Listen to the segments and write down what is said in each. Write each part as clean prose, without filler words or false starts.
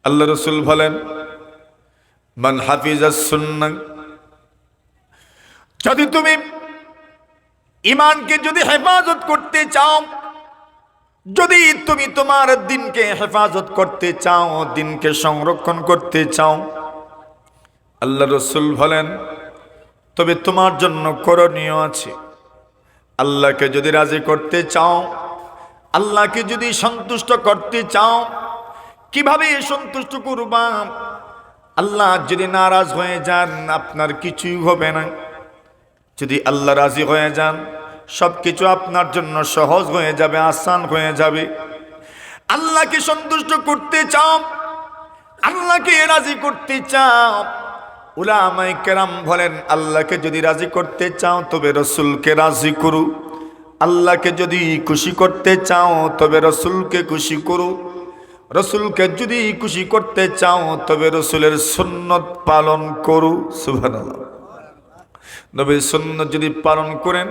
আল্লাহ রাসূল বলেন, মান হাফিজাস সুন্নাহ, যদি তুমি ঈমানকে যদি হেফাজত করতে চাও, যদি তুমি তোমার দিনকে হেফাজত করতে চাও, দিনকে সংরক্ষণ করতে চাও, আল্লাহ রাসূল বলেন তবে তোমার জন্য করণীয় আছে। আল্লাহকে যদি রাজি করতে চাও, আল্লাহকে যদি সন্তুষ্ট করতে চাও, কিভাবে সন্তুষ্ট করবা? আল্লাহ যদি নারাজ হয়ে যান আপনার কিছুই হবে না। যদি আল্লাহ রাজি হয়ে যান সবকিছু আপনার জন্য সহজ হয়ে যাবে, আসান হয়ে যাবে। আল্লাহকে সন্তুষ্ট করতে চাও, আল্লাহকে রাজি করতে চাও, উলামায়ে কেরাম বলেন আল্লাহকে যদি রাজি করতে চাও তবে রাসূলকে রাজি করো। আল্লাহকে যদি খুশি করতে চাও তবে রাসূলকে খুশি করো। রাসূলকে যদি খুশি করতে চাও তবে রাসূলের সুন্নাত পালন করো। সুবহানাল্লাহ। নবীর সুন্নাত যদি পালন করেন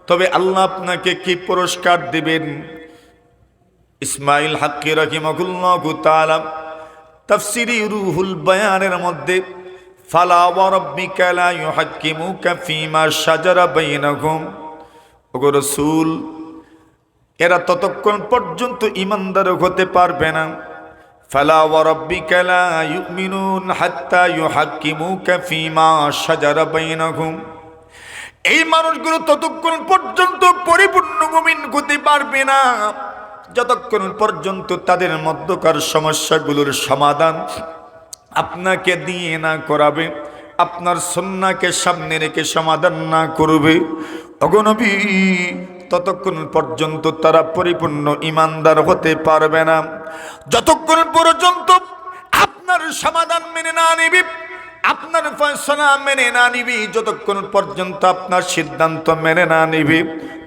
তবে আল্লাহ আপনাকে কি পুরস্কার দিবেন? ইসমাইল হাক্কি রাহিমাহুল্লাহু তাআলা তাফসীরে রুহুল বায়ানের মধ্যে ফালা ওয়া রাব্বিকা লা ইউহাক্কিমুকা ফীমা শাজারা বাইনাহুম, ওগো রাসূল এরা ততক্ষণ পর্যন্ত ঈমানদার হতে পারবে না। ফালা ওয়া রাব্বিকা লা ইউমিনুন হাত্তা ইউহাক্কিমুকা ফীমা শাজারা বাইনাহুম, এই মানুষগুলো ততক্ষণ পর্যন্ত পরিপূর্ণ মুমিন হতে পারবে না যতক্ষণ পর্যন্ত তাদের মধ্যকার সমস্যাগুলোর সমাধান আপনাকে দিয়ে না করাবে, আপনার সুন্নাহকে সামনে রেখে সমাধান না করবে। ওগো নবী ততক্ষণ পর্যন্ত তারা পরিপূর্ণ ঈমানদার হতে পারবে না। যতক্ষণ পর্যন্ত আপনার সমাধান মেনে না নিবে, আপনার ফয়সালা মেনে না নিবি, যতক্ষণ পর্যন্ত আপনার সিদ্ধান্ত মেনে না নিবি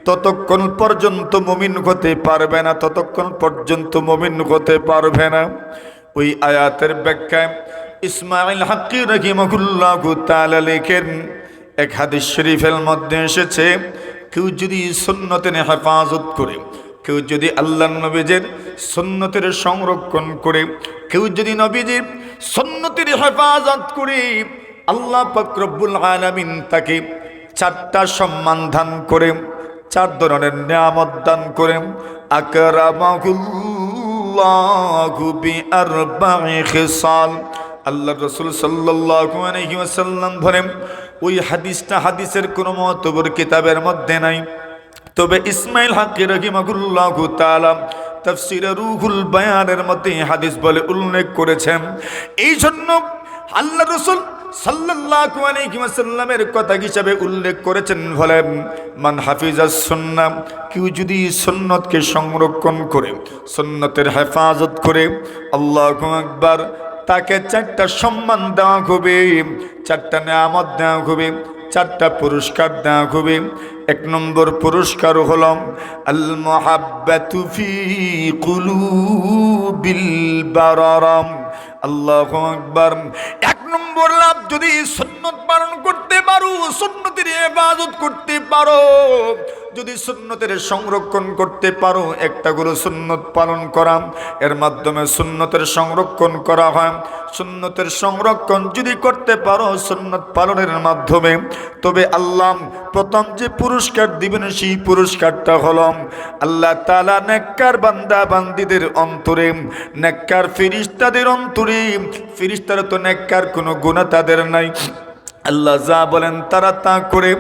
ততক্ষণ পর্যন্ত মুমিন হতে পারবে না, ততক্ষণ পর্যন্ত মুমিন হতে পারবে না। ওই আয়াতের ব্যাখ্যায় ইসমাইল হাক্কি রাহিমাহুল্লাহু তাআলা লেখেন, এক হাদিস শরীফের মধ্যে এসেছে, কেউ যদি সুন্নতের হেফাজত করে, কেউ যদি আল্লাহর নবীর সুন্নতের সংরক্ষণ করে, কেউ যদি নবীজির সুন্নতের হেফাজত করে, আল্লাহ পাক রব্বুল আলামিন তাকে চারটা সম্মান দান করে, চার ধরনের নিয়ামত দান করে। আকরামাহুল্লাহু বিআরবা'i খিসাল, আল্লাহ রাসূল সাল্লাল্লাহু আলাইহি ওয়াসাল্লাম বলেন, ওই হাদিসটা হাদিসের কোনো মুতবর কিতাবের মধ্যে নাই, তবে ইসমাইল হাক্কি রাহিমাহুল্লাহু তাআলা তাফসীরে রুহুল বায়ানের মধ্যে হাদিস বলে উল্লেখ করেছেন। এই জন্য আল্লাহ রাসূল সাল্লাল্লাহু আলাইহি ওয়াসাল্লামের কথা হিসাবে উল্লেখ করেছেন, বলেন মান হাফিজাস সুন্নাহ, কেউ যদি সুন্নতকে সংরক্ষণ করে, সুন্নতের হেফাজত করে, আল্লাহু আকবার, তাকে চারটা সম্মান দেওয়া হবে, চারটা নিয়ামত দেওয়া হবে, চারটা পুরস্কার দেওয়া হবে। এক নম্বর পুরস্কার হলো আল মুহাব্বাতু ফি কুলুবিল বারারাম, আল্লাহু আকবার। এক নম্বর লাভ, যদি সুন্নত পালন করতে পারো, সুন্নতের ইবাদত করতে পারো, যদি সুন্নতের সংরক্ষণ করতে পারো, একটা করে সুন্নত পালন করা, এর মাধ্যমে সুন্নতের সংরক্ষণ করা হয়। সুন্নতের সংরক্ষণ যদি করতে পারো সুন্নত পালনের মাধ্যমে, তবে আল্লাহ প্রথম যে পুরস্কার দিবেন সেই পুরস্কারটা হলো আল্লাহ তাআলা নেককার বান্দা বান্দীদের অন্তরে, নেককার ফেরেশতাদের অন্তরে, ফেরেশতারা তো নেককার, কোনো গুনাহ তাদের নাই, আল্লাহ যা বলেন তারা তা করে।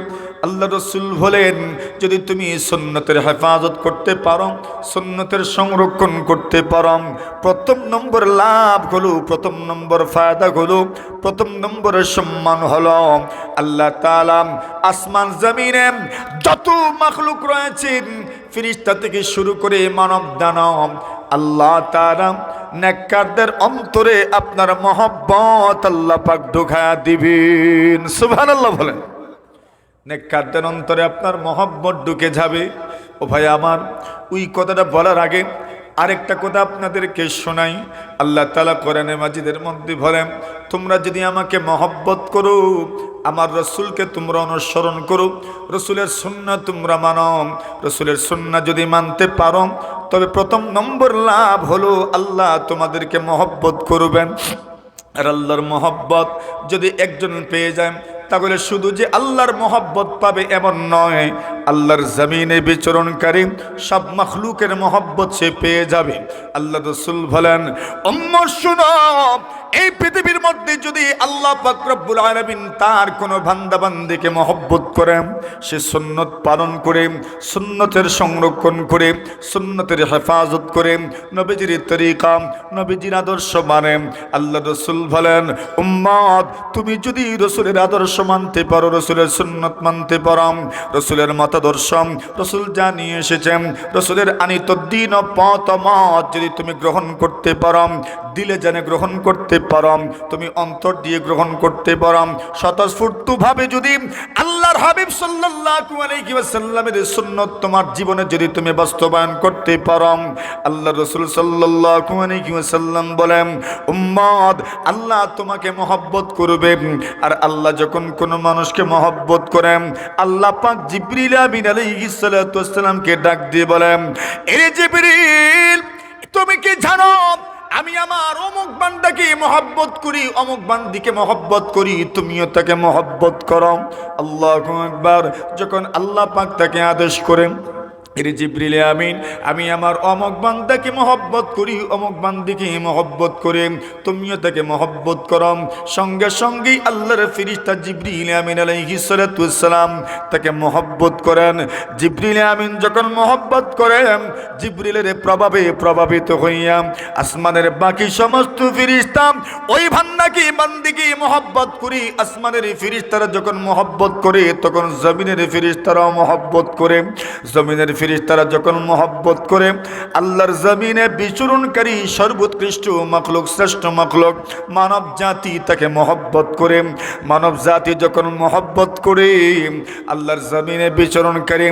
আল্লাহ রাসূল বলেন, যদি তুমি সুন্নতের হেফাজত করতে পারো, সুন্নতের সংরক্ষণ করতে পারো, প্রথম নম্বর লাভ হলো, প্রথম নম্বর ফায়দা হলো, প্রথম নম্বরের সম্মান হলো আল্লাহ তাআলা আসমান জমিনে যত মাখলুক রয়েছেন, ফেরেশতা থেকে শুরু করে মানব দানব, আল্লাহ তাআলা নেককারদের অন্তরে আপনার মহব্বত আল্লাহ পাক ঢুকায়া দিবেন। সুবহানাল্লাহ বলেন। নেককারদের অন্তরে আপনার মহব্বত ঢুকে যাবে। ও ভাই আমার, ওই কথাটা বলার আগে আরেকটা কথা আপনাদেরকে শোনাই। আল্লাহ তাআলা কোরআনে মাজিদের মধ্যে বলেন, তোমরা যদি আমাকে মহব্বত করো আমার রসুলকে তোমরা অনুসরণ করো, রসুলের সুন্নাহ তোমরা মানো। রসুলের সুন্নাহ যদি মানতে পারো তবে প্রথম নম্বর লাভ হলো আল্লাহ তোমাদেরকে মহব্বত করবেন। আর আল্লাহর মহব্বত যদি একজন পেয়ে যায় তাহলে শুধু যে আল্লাহর মহব্বত পাবে এমন নয়, আল্লাহর জমিনে বিচরণকারী সব মখলুকের মহব্বত সে পেয়ে যাবে। আল্লাহ রাসূল বলেন, উম্মত শুনো, এই পৃথিবীর মধ্যে যদি আল্লাহ পাক রব্বুল আলামিন তার কোনো বান্দা বান্দীকে মহব্বত করে, সে সুন্নত পালন করে, সুন্নতের সংরক্ষণ করে, সুন্নতের হেফাজত করে, নবীজির তরিকা, নবীজির আদর্শ মানে, আল্লাহ রাসূল বলেন, উম্মত তুমি যদি রাসূলের আদর্শ মানতে পারো, রাসূলের সুন্নত মানতে পারো, রাসূলের মতাদর্শ, রাসূল জানিয়ে এসেছেন, রাসূলের আনিত দ্বীন ও পথ মত যদি তুমি গ্রহণ করতে পারো, দিলে জানে গ্রহণ করতে পারো, তুমি অন্তর দিয়ে গ্রহণ করতে পারো, স্বতঃস্ফূর্তভাবে যদি আল্লাহর হাবিব সাল্লাল্লাহু আলাইহি ওয়াসাল্লামের সুন্নাত তোমার জীবনে যদি তুমি বাস্তবায়ন করতে পারো, আল্লাহর রাসূল সাল্লাল্লাহু আলাইহি ওয়াসাল্লাম বলেন, উম্মত আল্লাহ তোমাকে মহব্বত করবে। আর আল্লাহ যখন কোনো মানুষকে মহব্বত করেন, আল্লাহ পাক জিবরিল আমিন আলাইহিস সালাতু ওয়াস সালামকে ডাক দিয়ে বলেন, এরে জিবরিল তুমি কি জানো আমি আমার অমুক বান্দাকে মহব্বত করি, অমুক বান্দিকে মহব্বত করি, তুমিও তাকে মহব্বত করো। আল্লাহু আকবার। যখন আল্লাহ পাক তাকে আদেশ করেন, এরে জিবরিল আমিন আমি আমার অমুক বান্দাকে মহব্বত করি, অমুক বান্দিকে মহব্বত করে, তুমিও তাকে মহব্বত করো, সঙ্গে সঙ্গেই আল্লাহর ফেরেশতা জিবরিল আমিন আলাইহিস সালাতু ওয়াস সালাম তাকে মহব্বত করেন। জিবরিল আমিন যখন মহব্বত করেন, জিবরিলের প্রভাবে প্রভাবিত হইয়া আসমানের বাকি সমস্ত ফেরেশতা ওই বান্দাকে বান্দিকে মহব্বত করি। আসমানের ফেরেশতারা যখন মহব্বত করে, তখন জমিনের ফেরেশতারাও মহব্বত করে। জমিনের ফেরেশতারা যখন মহব্বত করে, আল্লাহর জমিনে বিচরণকারী সর্বোৎকৃষ্ট মাখলুক, শ্রেষ্ঠ মাখলুক মানব জাতি তাকে মহব্বত করে। মানব জাতি যখন মহব্বত করে, আল্লাহর জমিনে বিচরণকারী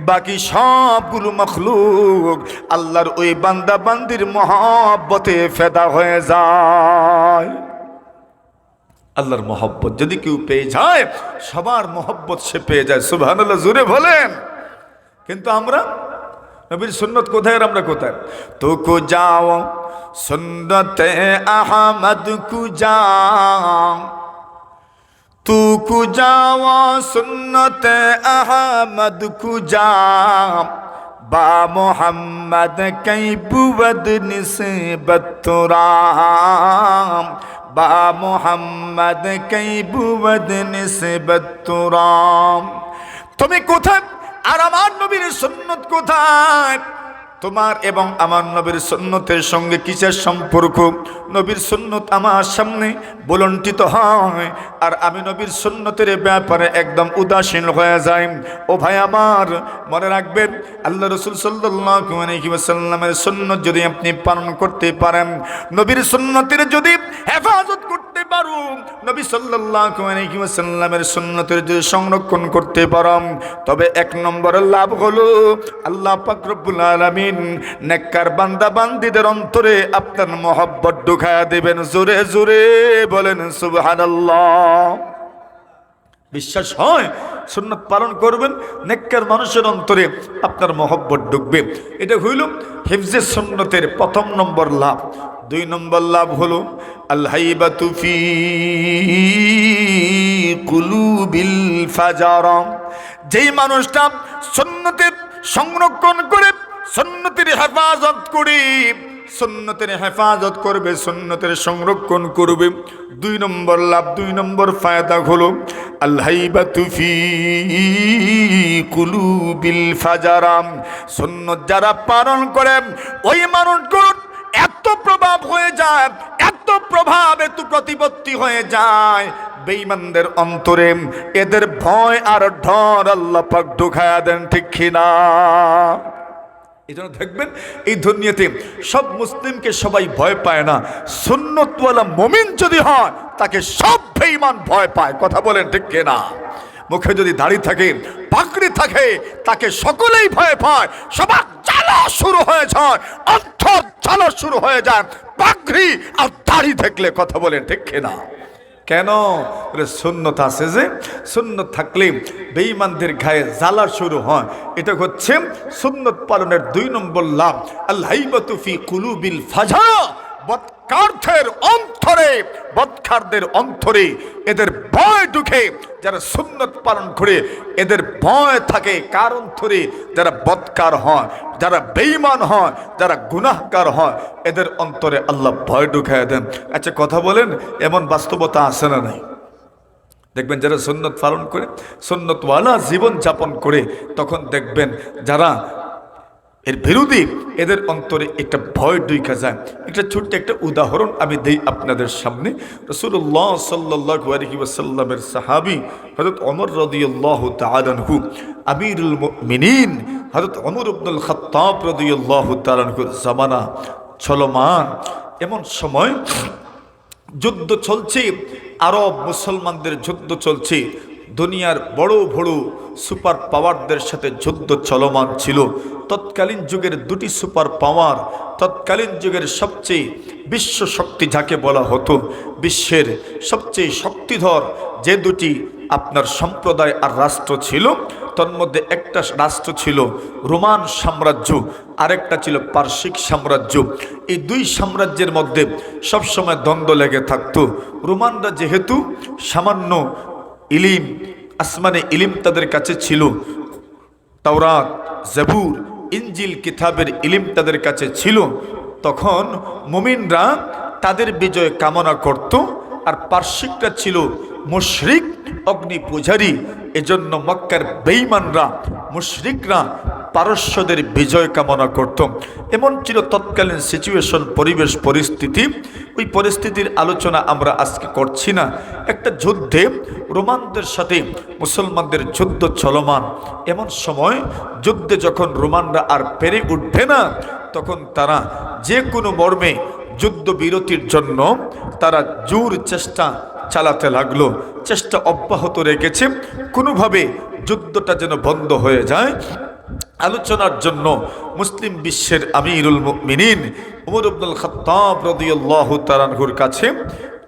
বাকি সবগুলো মাখলুক আল্লাহর ওই বান্দা বান্দির মহব্বতে ফেদা হয়ে যায়। আল্লাহর মহব্বত যদি কেউ পেয়ে যায়, সবার মহব্বত সে পেয়ে যায়। সুবহানাল্লাহ, জোরে বলেন। কিন্তু আমরা নবীর সুন্নত কোথায়, আমরা কোথায়? তো কো যাও সুন্নতে আহমদ কু যাও, তু কু যাও সুন্নতে আহমদ কু যাও, বা মোহাম্মদ কই বুবদ নিসবত তুরাম, বা মোহাম্মদ কই বুবদ নিসবত তুরাম। তুমি কোথায় আর আমার নবীর সুন্নত কোথায়? তোমার এবং আমার নবীর সুন্নতের সঙ্গে কিসের সম্পর্ক? নবীর সুন্নত আমার সামনে বলন্টিত হয় আর আমি নবীর সুন্নতের ব্যাপারে একদম উদাসীন হয়ে যাই। ও ভাই আমার, মনে রাখবেন, আল্লাহ রাসূল সাল্লাল্লাহু আলাইহি ওয়াসাল্লামের সুন্নত যদি আপনি পালন করতে পারেন, নবীর সুন্নতের যদি হেফাজত করতে পারো, নবী সাল্লাল্লাহু আলাইহি ওয়াসাল্লামের সুন্নতের যদি সংরক্ষণ করতে পারো, তবে এক নম্বর লাভ হলো আল্লাহ পাক রব্বুল আলামিন নেককার বান্দা বান্দীদের অন্তরে আপনার মহব্বত ঢুকায়া দেবেন। জোরে জোরে বলেন সুবহানাল্লাহ। বিশ্বাস হয় সুন্নাত পালন করবেন, নেককার মানুষের অন্তরে আপনার মহব্বত ঢুকবে। এটা হইল হিফজে সুন্নতের প্রথম নম্বর লাভ। দুই নম্বর লাভ হলো আল হাইবাতু ফি কুলুবিল ফাজারা। যেই মানুষটা সুন্নতের সংরক্ষণ করে, সুন্নতের হেফাজত করে, সুন্নতের হেফাজত করবে, সুন্নতের সংরক্ষণ করবে, দুই নম্বর লাভ, দুই নম্বর ফায়দা হলো আল হাইবাতু ফি কুলুবিল ফাজারা। সুন্নত যারা পালন করে ওই মানুষগুলোর এত প্রভাব হয়ে যায়, এত প্রভাব, এত প্রতিপত্তি হয়ে যায় বেঈমানদের অন্তরে, এদের ভয় আর ডর আল্লাহ পাক ঢুকায়া দেন, ঠিক কিনা? এই জন্য দেখবেন এই দুনিয়াতে সব মুসলিমকে সবাই ভয় পায় না। সুন্নতওয়ালা মুমিন যদি হয় তাকে সব বেঈমান ভয় পায়। কথা বলেন ঠিক কিনা? মুখে যদি দাড়ি থাকে, পাগড়ি থাকে, তাকে সকলেই ভয় পায়। সবার জ্বালা শুরু হয়ে যায়, অন্তর জ্বালা শুরু হয়ে যায় পাগড়ি আর দাড়ি দেখলে। কথা বলেন ঠিক কিনা? কেন? সুন্নত আছে, যে সুন্নত থাকলে বেঈমানদের গায়ে জ্বালা শুরু হয়। এটা হচ্ছে সুন্নত পালনের 2 নম্বর লাভ। আল হাইবাতু ফি কুলুবিল ফাজারা, বদকারদের অন্তরে এদের ভয় ঢুকে। যারা সুন্নত পালন করে এদের ভয় থাকে কার অন্তরে? যারা বদকার হয়, যারা বেঈমান হয়, যারা গুনাহগার হয়, এদের অন্তরে আল্লাহ ভয় ঢুকায় দেন। আচ্ছা কথা বলেন, এমন বাস্তবতা আছে না নাই? দেখবেন যারা সুন্নত পালন করে, সুন্নতওয়ালা জীবন যাপন করে, তখন দেখবেন যারা এর বিরোধী, এদের অন্তরে একটা ভয় ঢুকে যায়। একটা ছোট্ট একটা উদাহরণ আমি দেই আপনাদের সামনে। রাসূলুল্লাহ সাল্লাল্লাহু আলাইহি ওয়াসাল্লামের সাহাবী হযরত ওমর রাদিয়াল্লাহু তাআলা আনহু, আমিরুল মুমিনিন হযরত ওমর ইবনুল খাত্তাব রাদিয়াল্লাহু তাআলা আনহুর জামানা চলমান। এমন সময় যুদ্ধ চলছে, আরব মুসলমানদের যুদ্ধ চলছে। দুনিয়ার বড় বড় সুপার পাওয়ারদের সাথে যুদ্ধ চলমান ছিল। তৎকালীন যুগের 2টি সুপার পাওয়ার, তৎকালীন যুগের সবচেয়ে বিশ্ব শক্তি যাকে বলা হতো, বিশ্বের সবচেয়ে শক্তিধর যে 2টি আপনার সম্প্রদায় আর রাষ্ট্র ছিল, তন্মধ্যে একটা রাষ্ট্র ছিল রোমান সাম্রাজ্য, আরেকটা ছিল পারসিক সাম্রাজ্য। এই 2 সাম্রাজ্যের মধ্যে সবসময় দ্বন্দ্ব লেগে থাকতো। রোমানরা যেহেতু সামান্য ইলিম, আসমানে ইলিম তাদের কাছে ছিল, তাওরাত, জাবুর, ইনজিল কিতাবের ইলিম তাদের কাছে ছিল, তখন মুমিনরা তাদের বিজয় কামনা করত। আর পারসিকরা ছিল মুশরিক, অগ্নি পূজারী। এজন্য মক্কার বেঈমানরা, মুশরিকরা পারস্যদের বিজয় কামনা করত। এমন ছিল তৎকালীন সিচুয়েশন, পরিবেশ, পরিস্থিতি। ওই পরিস্থিতির আলোচনা আমরা আজকে করছি না। একটা যুদ্ধে রোমানদের সাথে মুসলমানদের যুদ্ধ চলমান। এমন সময় যুদ্ধে যখন রোমানরা আর পেরে উঠবে না, তখন তারা যে কোনো মর্মে যুদ্ধবিরতির জন্য তারা জোর চেষ্টা চালাতে লাগলো। চেষ্টা অব্যাহত রেখেছে, কোনোভাবে যুদ্ধটা যেন বন্ধ হয়ে যায়। আলোচনার জন্য মুসলিম বিশ্বের আমিরুল মুমিনিন ওমর ইবনুল খাত্তাব রাদিয়াল্লাহু তাআলা আনহুর কাছে,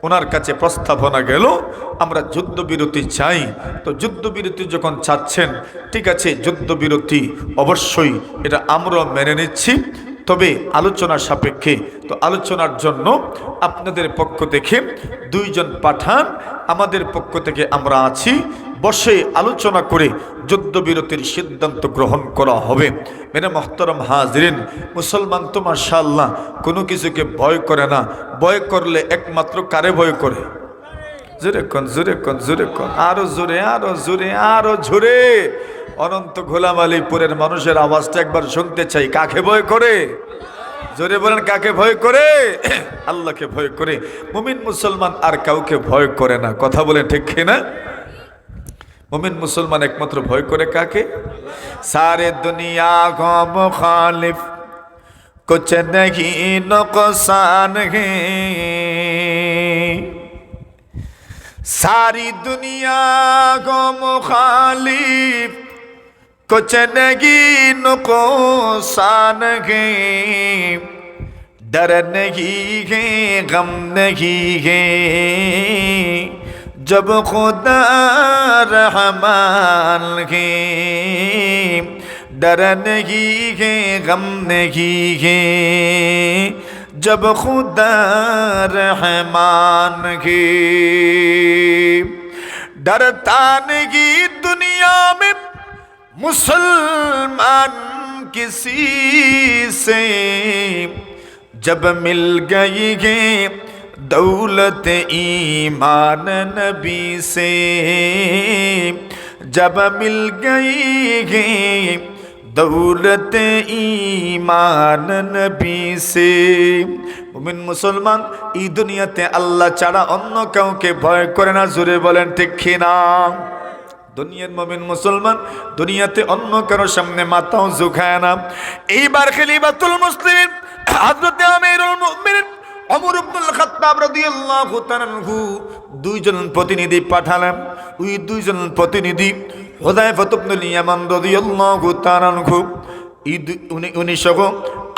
ওনার কাছে প্রস্তাবনা গেল, আমরা যুদ্ধবিরতি চাই। তো যুদ্ধবিরতি যখন চাচ্ছেন, ঠিক আছে যুদ্ধবিরতি অবশ্যই এটা আমরা মেনে নিচ্ছি, তবে আলোচনা সাপেক্ষে। তো আলোচনার জন্য আপনাদের পক্ষ থেকে 2 জন পাঠান, আমাদের পক্ষ থেকে আমরা আছি, বসে আলোচনা করে যুদ্ধবিরতির সিদ্ধান্ত গ্রহণ করা হবে। মেরে মোহতরম হাজরিন, মুসলমান তো মাশাআল্লাহ কোনো কিছুকে ভয় করে না। ভয় করলে একমাত্র কারে ভয় করে? জোরে কোন, জোরে কোন, জোরে কোন, আরো জোরে, আরো জোরে, আরো জোরে। অনন্ত গোলাম আলীপুরের মানুষের আওয়াজটা একবার শুনতে চাই। কাকে ভয় করে? জোরে বলেন, কাকে ভয় করে? আল্লাহকে ভয় করে। মুমিন মুসলমান আর কাউকে ভয় করে না। কথা বলে ঠিক কিনা? মুমিন মুসলমান একমাত্র ভয় করে কাকে? সারে দুনিয়া কো মুখালিফ কুছ নেহি নুকসান হে, सारी दुनिया को मुखालिफ कुछ नहीं नुकसान है, डर नहीं है, गम नहीं है, जब खुदा रहमान है, डर नहीं है, गम नहीं है, जब खुदा रहमान की। डरता नहीं दुनिया में मुसलमान किसी से, जब मिल गई है दौलत ईमान नबी से, जब मिल गई है दौलत ईमान नबी से। মুমিন মুসলমান এই দুনিয়াতে আল্লাহ ছাড়া অন্য কাউকে ভয় করে না। জোরে বলেন ঠিক কিনা? দুনিয়ার মুমিন মুসলমান দুনিয়াতে অন্য কারো সামনে মাথাও ঝুঁকায় না। এইবার খলিফাতুল মুসলিমিন হযরত আমিরুল মুমিনিন ওমর ইবনুল খাত্তাব রাদিয়াল্লাহু তাআলা আনহু 2 জন প্রতিনিধি পাঠালেন। ওই 2 জন প্রতিনিধি হুযায়ফা ইবনুল ইয়ামান রাদিয়াল্লাহু তাআলা আনহু, উনি সহ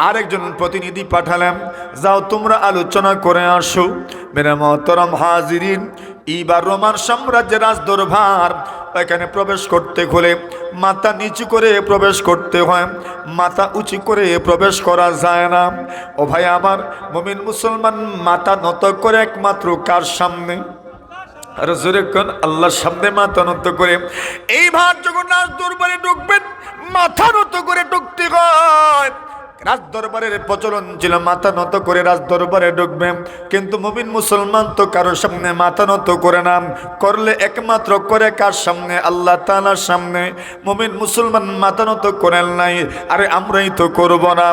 আরেকজন প্রতিনিধি পাঠালেন, যাও তোমরা আলোচনা করে আসো। মেরে মোহতরম হাজিরিন, এইবার রোমান সাম্রাজ্যের রাজদরবার, এখানে প্রবেশ করতে হলে মাথা নিচু করে প্রবেশ করতে হয়, মাথা উঁচু করে প্রবেশ করা যায় না। ও ভাই আমার মুমিন মুসলমান মাথা নত করে একমাত্র কার সামনে? আর জোরে কোন আল্লাহর সামনে মাথা নত করে। এইবার যখন রাজ দরবারে ঢুকবেন মাথা নত করে ঢুকতে হয়। রাজ দরবারের প্রচলন ছিল মাথা নত করে রাজ দরবারে ঢুকবেন, কিন্তু মুমিন মুসলমান তো কারোর সামনে মাথা নত করে না, করলে একমাত্র করে কার সামনে? আল্লাহ তাআলার সামনে। মুমিন মুসলমান মাথা নত করেন নাই, আরে আমরাই তো করব না।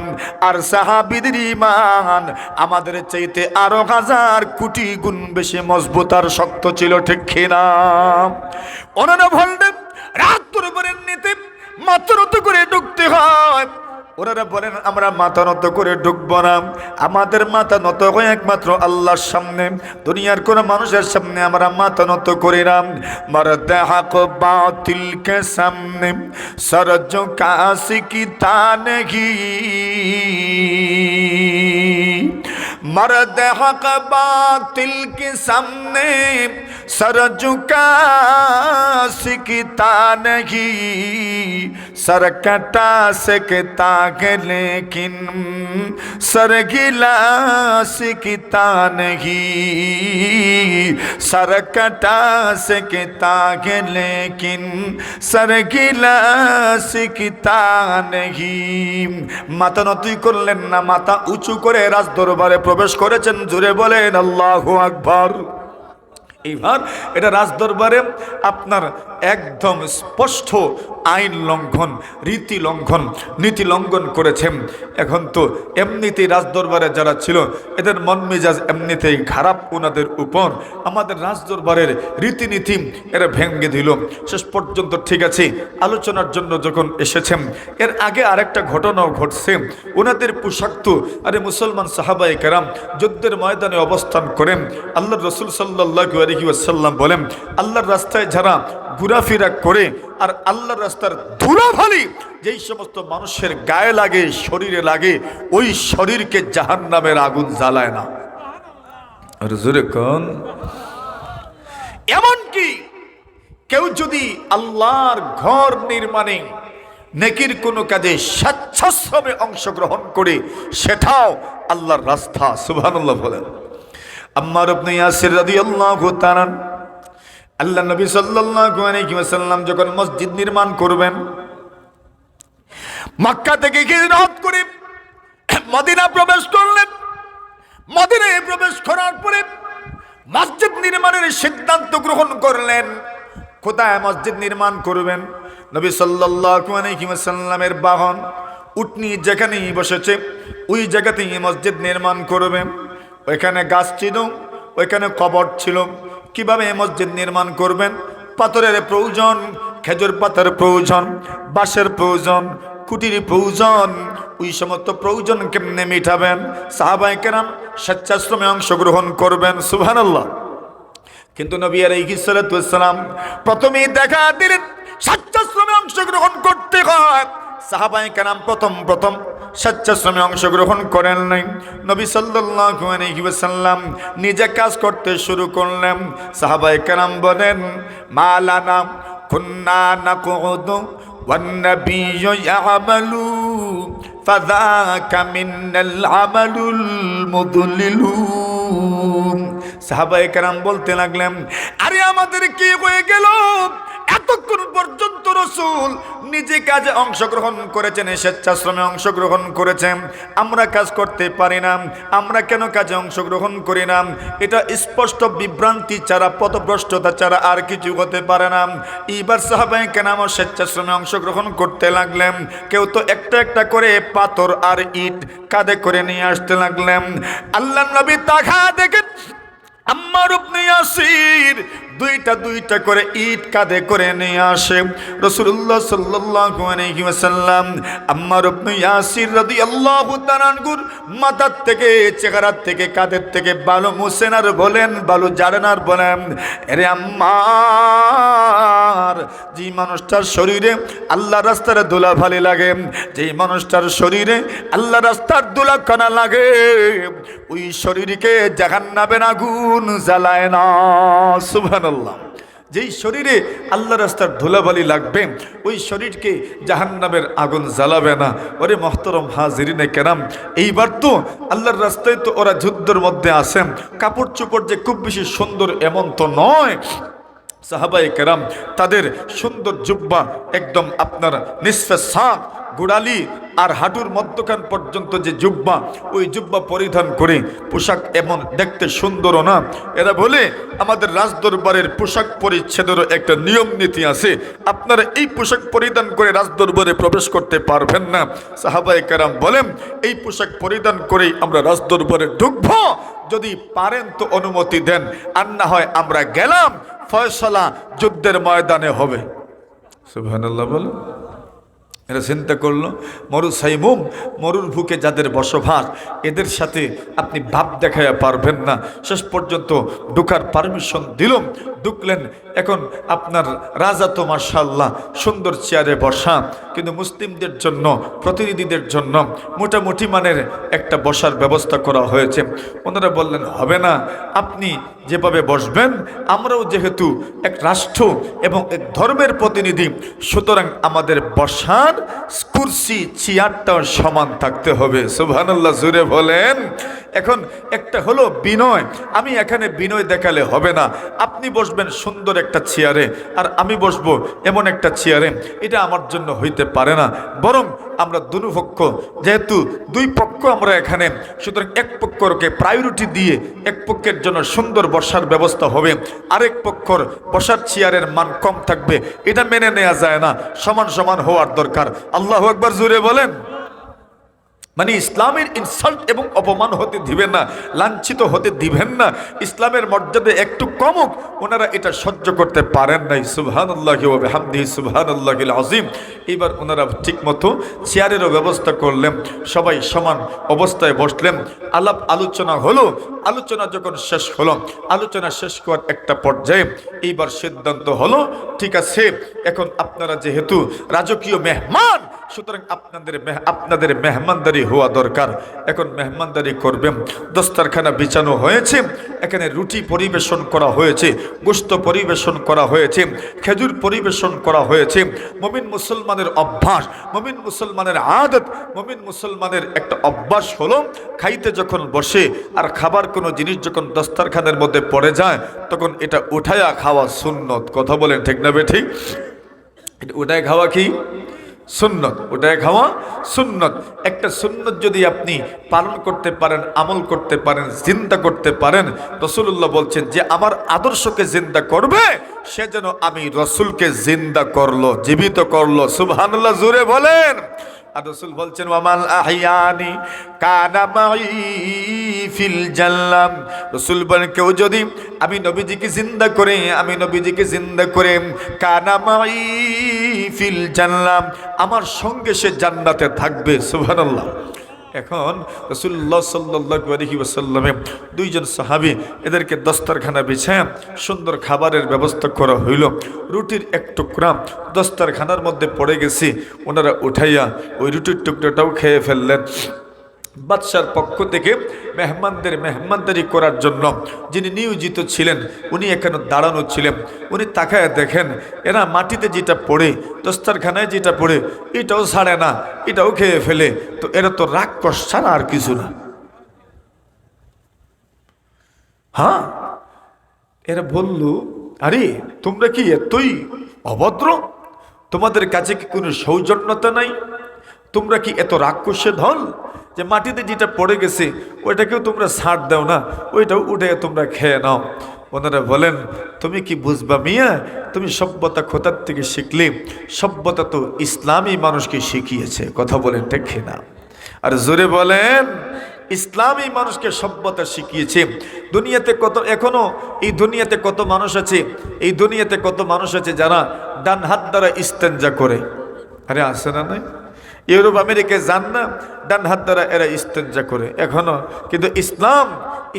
আর সাহাবীদের ঈমান আমাদের চাইতে আরো হাজার কোটি গুণ বেশি মজবুত আর শক্ত ছিল, ঠিক কিনা? ওনারা বললেন রাজ দরবারের নিতে মাথা নত করে ঢুকতে হয়। ওনারা বলেন আমরা মাথা নত করে ঢুকবো না, আমাদের মাথা নত হয় একমাত্র আল্লাহর সামনে, দুনিয়ার কোন মানুষের সামনে আমরা মাথা নত করি না। মরদে হক বাতিল কে সামনে সর ঝুকা সিকিতা নেহি, मर्द हक बातिल के सामने सर झुका सीखता नहीं, सर कटा सकता है लेकिन सर गिला सीखता नहीं, सर कटा सकता है लेकिन सर गिला सीखता नहीं। মাথা নতই করলেন না, মাথা উঁচু করে রাজ দরবারে প্রবেশ করেছেন। জোরে বলেন আল্লাহু আকবার। এইবার এটা রাজ দরবারে আপনার একদম স্পষ্ট আইন লঙ্ঘন, রীতি লঙ্ঘন, নীতি লঙ্ঘন করেছেন। এখন তো এমনিতেই রাজ দরবারে যারা ছিল এদের মন মেজাজ এমনিতেই খারাপ ওনাদের উপর। আমাদের রাজ দরবারের রীতিনীতি এরা ভেঙে দিল। শেষ পর্যন্ত ঠিক আছে, আলোচনার জন্য যখন এসেছেন, এর আগে আরেকটা ঘটনাও ঘটছে। ওনাদের পোশাক তো, আরে মুসলমান সাহাবায়ে কেরাম যুদ্ধের ময়দানে অবস্থান করেন, আল্লাহর রাসূল সাল্লাল্লাহু আলাইহি ওয়াসাল্লাম বলেন আল্লাহর রাস্তায় যারা ঘোরাফেরা করে আর আল্লাহর রাস্তার ধুলাবালি যেই সমস্ত মানুষের গায়ে লাগে, শরীরে লাগে, ওই শরীরকে জাহান্নামের আগুন জ্বালায় না। আর জোরে কোন। এমনকি কেউ যদি আল্লাহর ঘর নির্মাণে নেকির কোনো কাজে স্বেচ্ছাশ্রমে অংশগ্রহণ করে, সেটাও আল্লাহর রাস্তা। সুবহানাল্লাহ বলেন। আম্মার ইবনে ইয়াসির রাদিয়াল্লাহু তাআলা, আল্লাহ নবী সাল্লাল্লাহু আলাইহি ওয়াসাল্লাম যখন মসজিদ নির্মাণ করবেন, মক্কা থেকে হিজরত করে মদিনা প্রবেশ করলেন। মদিনায় প্রবেশ করার পরে মসজিদ নির্মাণের সিদ্ধান্ত গ্রহণ করলেন। কোথায় মসজিদ নির্মাণ করবেন? নবী সাল্লাল্লাহু আলাইহি ওয়াসাল্লামের বাহন উটনি যেখানেই বসেছে ওই জায়গাতেই মসজিদ নির্মাণ করবেন। ওইখানে গাছ ছিল, ওইখানে কবর ছিল। কিভাবে মসজিদ নির্মাণ করবেন? পাথরের প্রয়োজন, খেজুর পাতার প্রয়োজন, বাঁশের প্রয়োজন, কুটির প্রয়োজন। ওই সমস্ত প্রয়োজন কেমনে মিটাবেন? সাহাবায়ে কেরাম স্বেচ্ছাশ্রমে অংশগ্রহণ করবেন। সুবহানাল্লাহ। কিন্তু নবী আলাইহিস সালাতু ওয়াস সালাম প্রথমেই দেখা দিলেন স্বেচ্ছাশ্রমে অংশগ্রহণ করতে হয়। সাহাবায়ে কেরাম প্রথম স্বেচ্ছাশ্রমে অংশগ্রহণ করেন নাই। নবী সাল্লাল্লাহু আলাইহি ওয়াসাল্লাম নিজে কাজ করতে শুরু করলেন। সাহাবায়ে কেরাম বলেন মালানা কুন্না নাকুদু ওয়ান নাবিয়্যু ইয়ামালু ফাযাকা মিনাল আমালুল মুদলিলু। সাহাবায়ে কেরাম বলতে লাগলেন, আরে আমাদের কি হয়ে গেল? এতক্ষণ পর্যন্ত রাসূল নিজে কাজে অংশগ্রহণ করেছেন, স্বেচ্ছাশ্রমে অংশগ্রহণ করেছেন, আমরা কাজ করতে পারি না। আমরা কেন কাজে অংশগ্রহণ করি না? এটা স্পষ্ট বিভ্রান্তি ছাড়া, পথভ্রষ্টতা ছাড়া আর কিছু হতে পারে না। এইবার সাহাবায়ে কেরাম স্বেচ্ছাশ্রমে অংশগ্রহণ করতে লাগলেন। কেউ তো একটা একটা করে পাথর আর ইট কাঁধে করে নিয়ে আসতে লাগলেন। আল্লাহর নবী তাকা দেখেন আম্মার ইবনে ইয়াসির দুইটা করে ইট কাঁধে করে নিয়ে আসে। রাসূলুল্লাহ সাল্লাল্লাহু আলাইহি ওয়াসাল্লাম আম্মার ইবনে ইয়াসির রাদিয়াল্লাহু তাআলা আনহুর মাথার থেকে, চেহারা থেকে, কাঁধের থেকে বালু মুছেন আর বলেন, বালু ঝাড়েন আর বলেন, আরে আম্মার, যে মানুষটার শরীরে আল্লাহ রাস্তার ধুলাবালি লাগে, যে মানুষটার শরীরে আল্লাহ রাস্তার ধুলাকণা লাগে, ওই শরীরকে জাহান্নামের আগুন জ্বালায় না। সুবহানাল্লাহ। যেই শরীরে আল্লাহ রাস্তার ধুলাবালি লাগবে ওই শরীরকে জাহান্নামের আগুন জ্বালাবে না। ওরে মহতরম হাজিরিনে কেরাম, এইবার তো আল্লাহর রাস্তায় তো ওরা যুদ্ধের মধ্যে আছেন, কাপড় চোপড় যে খুব বেশি সুন্দর এমন তো নয়। সাহাবায়ে কেরাম তাদের সুন্দর জুব্বা একদম আপনার নিসফে সাক, গোড়ালি আর হাঁটুর মধ্যখান পর্যন্ত যে জুব্বা, ওই জুব্বা পরিধান করে পোশাক এমন দেখতে সুন্দরও না। এরা বলে আমাদের রাজদরবারের পোশাক পরিচ্ছেদেরও একটা নিয়ম নীতি আছে, আপনারা এই পোশাক পরিধান করে রাজদরবারে প্রবেশ করতে পারবেন না। সাহাবায়ে কেরাম বলেন এই পোশাক পরিধান করেই আমরা রাজদরবারে ঢুকবো, যদি পারেন তো অনুমতি দেন, আর না হয় আমরা গেলাম, ফয়সালা যুদ্ধের ময়দানে হবে। সুবহানাল্লাহ বলো। এরা চিন্তা করলো মরু সাইমুম, মরুর বুকে যাদের বসবাস, এদের সাথে আপনি ভাব দেখাইয়া পারবেন না। শেষ পর্যন্ত ঢুকার পারমিশন দিলাম, ঢুকলেন। এখন আপনার রাজা তো মাশাআল্লাহ সুন্দর চেয়ারে বসা, কিন্তু মুসলিমদের জন্য, প্রতিনিধিদের জন্য মোটামুটি মানের একটা বসার ব্যবস্থা করা হয়েছে। ওনারা বললেন হবে না, আপনি যেভাবে বসবেন, আমরাও যেহেতু এক রাষ্ট্র এবং এক ধর্মের প্রতিনিধি, সুতরাং আমাদের বসার কুরসি চেয়ারটাও সমান থাকতে হবে। সুবহানাল্লাহ জুড়ে বলেন। এখন একটা হলো বিনয়, আমি এখানে বিনয় দেখালে হবে না। আপনি বসবেন সুন্দর একটা চেয়ারে আর আমি বসবো এমন একটা চেয়ারে, এটা আমার জন্য হইতে পারে না। বরং আমরা দুই পক্ষ, যেহেতু দুই পক্ষ আমরা এখানে, সুতরাং এক পক্ষকে প্রায়োরিটি দিয়ে এক পক্ষের জন্য সুন্দর বসার ব্যবস্থা হবে, আরেক পক্ষর বসার চেয়ারের মান কম থাকবে, এটা মেনে নেওয়া যায় না। সমান সমান হওয়ার দরকার। আল্লাহু আকবার জোরে বলেন। মানে ইসলামের ইনসাল্ট এবং অপমান হতে দিবেন না, লাঞ্ছিত হতে দিবেন না। ইসলামের মর্যাদা একটু কমুক, ওনারা এটা সহ্য করতে পারেন নাই। সুবহানাল্লাহি ওয়া বিহামদিহি সুবহানাল্লাহিল আযীম। এবার ওনারা ঠিকমতো চেয়ারেরও ব্যবস্থা করলেন, সবাই সমান অবস্থায় বসলেন, আলাপ আলোচনা হলো। আলোচনা যখন শেষ হলো, আলোচনা শেষ করার একটা পর্যায়ে এইবার সিদ্ধান্ত হলো, ঠিক আছে এখন আপনারা যেহেতু রাজকীয় মেহমান, সুতরাং আপনাদের মেহমানদারি হওয়া দরকার। এখন মেহমানদারি করবেন। দস্তারখানা বিছানো হয়েছে, এখানে রুটি পরিবেশন করা হয়েছে, গোশত পরিবেশন করা হয়েছে, খেজুর পরিবেশন করা হয়েছে। মুমিন মুসলমানের অভ্যাস, মুমিন মুসলমানের আদত, মুমিন মুসলমানের একটা অভ্যাস হলো খাইতে যখন বসে আর খাবার কোনো জিনিস যখন দস্তারখানের মধ্যে পড়ে যায়, তখন এটা উঠায়া খাওয়া সুন্নত। কথা বলেন ঠিক না বেঠিক? উঠায় খাওয়া কি সুন্নত? ওটায় খাওয়া সুন্নত। একটা সুন্নত যদি আপনি পালন করতে পারেন, আমল করতে পারেন, জিন্দা করতে পারেন, রাসূলুল্লাহ বলছেন যে আমার আদর্শকে জিন্দা করবে, সে যেন আমি রাসূলকে জিন্দা করলো, জীবিত করলো। সুবহানাল্লাহ জোরে বলেন। আর রাসূল বলছেন ওয়ামাল আহিয়ানি কানা মাই ফিল জান্নাহ। রাসূল বলেন কেউ যদি আমি নবীজিকে জিন্দা করে, আমি নবীজিকে জিন্দা করে, কানা মাই ফিল জান্নাহ, আমার সঙ্গে সে জান্নাতে থাকবে। সুবহানাল্লাহ। এখন রাসূলুল্লাহ সাল্লাল্লাহু আলাইহি ওয়াসাল্লামে দুইজন সাহাবী, এদেরকে দস্তারখানা বিছায় সুন্দর খাবারের ব্যবস্থা করা হইল। রুটির এক টুকরা দস্তারখানার মধ্যে পড়ে গেছে, ওনারা উঠাইয়া ওই রুটির টুকরাটাও খেয়ে ফেললেন। বাদশার পক্ষ থেকে মেহমানদের মেহমানদারি করার জন্য যিনি নিয়োজিত ছিলেন, উনি এখানে দাঁড়ানো ছিলেন। উনি তাকায় দেখেন এরা মাটিতে যেটা পড়ে, দস্তারখানায় যেটা পড়ে, এটাও ছাড়ে না, এটাও খেয়ে ফেলে। তো এরা তো রাক্ষস ছাড়া আর কিছু না। হ্যাঁ, এরা বলল আরে তোমরা কি এতই অভদ্র? তোমাদের কাছে কি কোনো সৌজন্যতা নাই? তোমরা কি এত রাক্ষসে ধল যে মাটিতে যেটা পড়ে গেছে ওইটাকেও তোমরা ছাড় দাও না, ওইটাও উঠে তোমরা খেয়ে নাও? ওনারা বলেন তুমি কি বুঝবা মিয়া, তুমি সভ্যতা কোথার থেকে শিখলে? সভ্যতা তো ইসলামী মানুষকে শিখিয়েছে। কথা বলেন ঠিক না? আর জোরে বলেন, ইসলামী মানুষকে সভ্যতা শিখিয়েছে। দুনিয়াতে কত, এখনো এই দুনিয়াতে কত মানুষ আছে, এই দুনিয়াতে কত মানুষ আছে যারা ডান হাত দ্বারা ইস্তেঞ্জা করে। আরে আছে না? নাই? ইউরোপ আমেরিকায় যান না, ডান হাত দ্বারা এরা ইস্তেঞ্জা করে এখনো। কিন্তু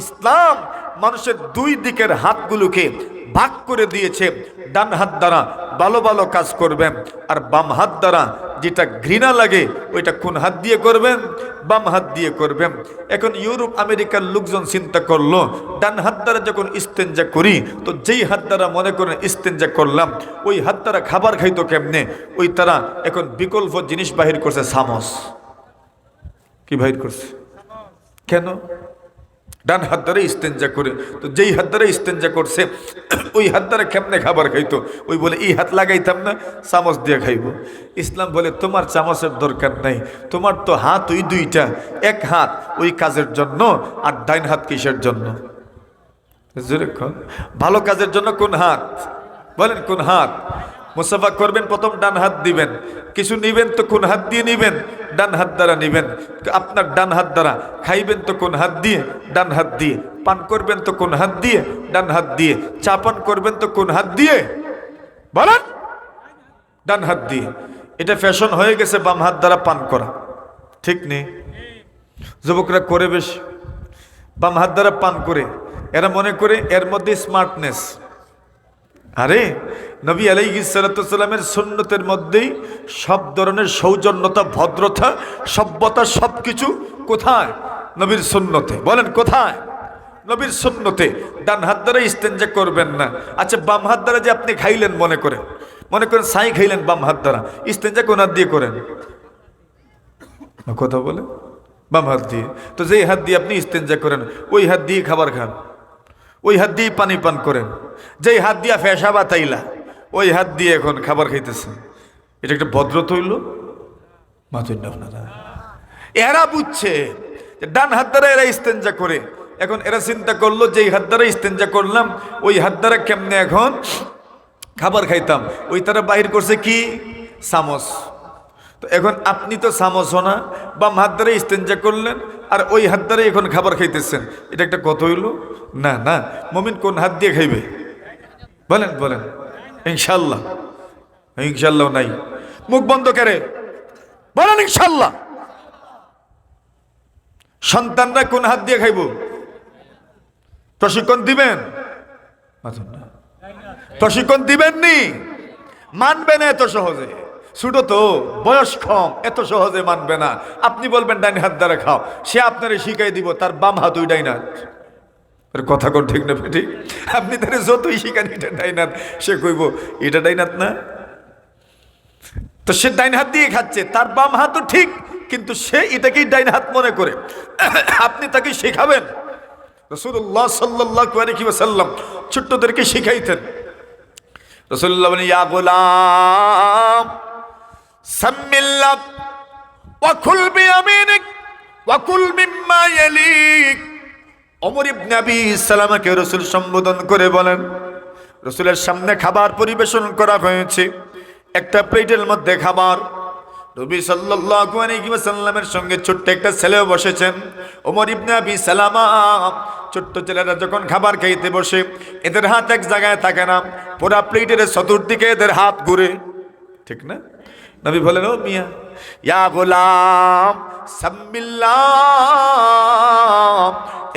ইসলাম মানুষের দুই দিকের হাতগুলোকে ভাগ করে দিয়েছে, ডান হাত দ্বারা ভালো ভালো কাজ করবেন, আর বাম হাত দ্বারা যেটা ঘৃণা লাগে ওইটা কোন হাত দিয়ে করবেন? বাম হাত দিয়ে করবেন। এখন ইউরোপ আমেরিকার লোকজন চিন্তা করলো, ডান হাত দ্বারা যখন ইস্তেঞ্জা করি, তো যেই হাত দ্বারা মনে করেন ইস্তেঞ্জা করলাম, ওই হাত দ্বারা খাবার খাইতো কেমনে? ওই তারা এখন বিকল্প জিনিস বাহির করছে, চামচ। কি বাহির করছে? কেন? ডান হাত দ্বারা ইস্তেঞ্জা করে, তো যেই হাত দ্বারা ইস্তেঞ্জা করছে ওই হাত দ্বারা কেমনে খাবার খাইতো? ওই বলে এই হাত লাগাইতাম না, চামচ দিয়ে খাইব। ইসলাম বলে তোমার চামচের দরকার নাই, তোমার তো হাত ওই দুইটা, এক হাত ওই কাজের জন্য, আর ডাইন হাত কিসের জন্য? ভালো কাজের জন্য কোন হাত? বলেন কোন হাত? মুসাফা করবেন, প্রথম ডান হাত দিবেন, কিছু নিবেন তো কোন হাত দিয়ে নিবেন? ডান হাত দ্বারা নিবেন। আপনার ডান হাত দ্বারা খাইবেন তো কোন হাত দিয়ে? ডান হাত দিয়ে। পান করবেন তো কোন হাত দিয়ে? ডান হাত দিয়ে। চা পান করবেন তো কোন হাত দিয়ে? বলেন। ডান হাত দিয়ে। এটা ফ্যাশন হয়ে গেছে বাম হাত দ্বারা পান করা, ঠিক নেই? যুবকরা করে বেশি, বাম হাত দ্বারা পান করে, এরা মনে করে এর মধ্যে স্মার্টনেস। আরে নবী আলাইহিস সালাতু সালামের সুন্নতের মধ্যেই সব ধরনের সৌজন্যতা, ভদ্রতা, সভ্যতা সবকিছু কোথায়? নবীর সুন্নতে। বলেন কোথায়? নবীর সুন্নতে। ডান হাত দ্বারা ইস্তেঞ্জা করবেন না। আচ্ছা, বাম হাত দ্বারা যে আপনি খাইলেন, মনে করেন ছাই খাইলেন বাম হাত দ্বারা, ইস্তেঞ্জা কোন হাত দিয়ে করেন? কথা বলে বাম হাত দিয়ে। তো যেই হাত দিয়ে আপনি ইস্তেঞ্জা করেন ওই হাত দিয়ে খাবার খান, ওই হাত দিয়ে পানি পান করেন। যেই হাত দিয়া ফেসা বাতাইলা ওই হাত দিয়ে এখন খাবার খাইতেছেন। এটা একটা ভদ্রতা হইল? মাতুন আপনারা। এরা বুঝছে যে ডান হাত দ্বারা এরা ইস্তেঞ্জা করে, এখন এরা চিন্তা করলো যে এই হাত দ্বারা ইস্তেঞ্জা করলাম, ওই হাত দ্বারা কেমনে এখন খাবার খাইতাম? ওই তারা বাহির করছে কি? চামচ। তো এখন আপনি তো চামচও না, বাম হাত দ্বারা ইস্তেঞ্জা করলেন, আর ওই হাত দ্বারা এখন খাবার খাইতেছেন। এটা একটা কথা হইল? না না। মুমিন কোন হাত দিয়ে খাইবে? বলেন বলেন। ইনশাল্লাহ। ইনশাল্লাহ নাই। মুখ বন্ধ করে বলেন ইনশাল্লাহ। সন্তানরা কোন হাত দিয়ে খাইব? প্রশিক্ষণ দিবেন? প্রশিক্ষণ দিবেননি, মানবে না এত সহজে। ছোট তো, বয়স কম, এত সহজে মানবে না। আপনি বলবেন ডাইন হাত দ্বারা খাও, সে আপনারে শিখাই দিব তার বাম হাত ওই ডাইন হাত। কথা কোন ঠিক না ঠিক? আপনি তারে যতই শিখান এটা ডাইন হাত, সে কইব এটা ডাইন হাত না। তো সে ডাইন হাত দিয়ে খাচ্ছে, তার বাম হাতও ঠিক, কিন্তু সে এটাকেই ডাইন হাত মনে করে। আপনি তাকে শেখাবেন। রাসূলুল্লাহ সাল্লাল্লাহু আলাইহি ওয়াসাল্লাম ছোট্টদেরকে শিখাইতেন। রাসূলুল্লাহ বলেন, ইয়া গোলাম সাম্মিল্লাহ ওয়া কুল বিয়ামিনিক ওয়া কুল মিম্মা ইয়ালিক। ওমর ইবনে আবি সালামাকে রাসূল সম্বোধন করে বলেন, রাসূলের সামনে খাবার পরিবেশন করা হয়েছে, একটা প্লেটের মধ্যে খাবার। নবী সাল্লাল্লাহু আলাইহি ওয়াসাল্লামের সঙ্গে ছোট্ট একটা ছেলেও বসেছেন, ওমর ইবনে আবি সালামা। ছোট্ট ছেলেরা যখন খাবার খাইতে বসে, এদের হাত এক জায়গায় থাকে না, পুরা প্লেটের চতুর্দিকে এদের হাত ঘুরে, ঠিক না? নবী বলেন, ও মিয়া, ইয়া গোলাম সাম্মিল্লাহ,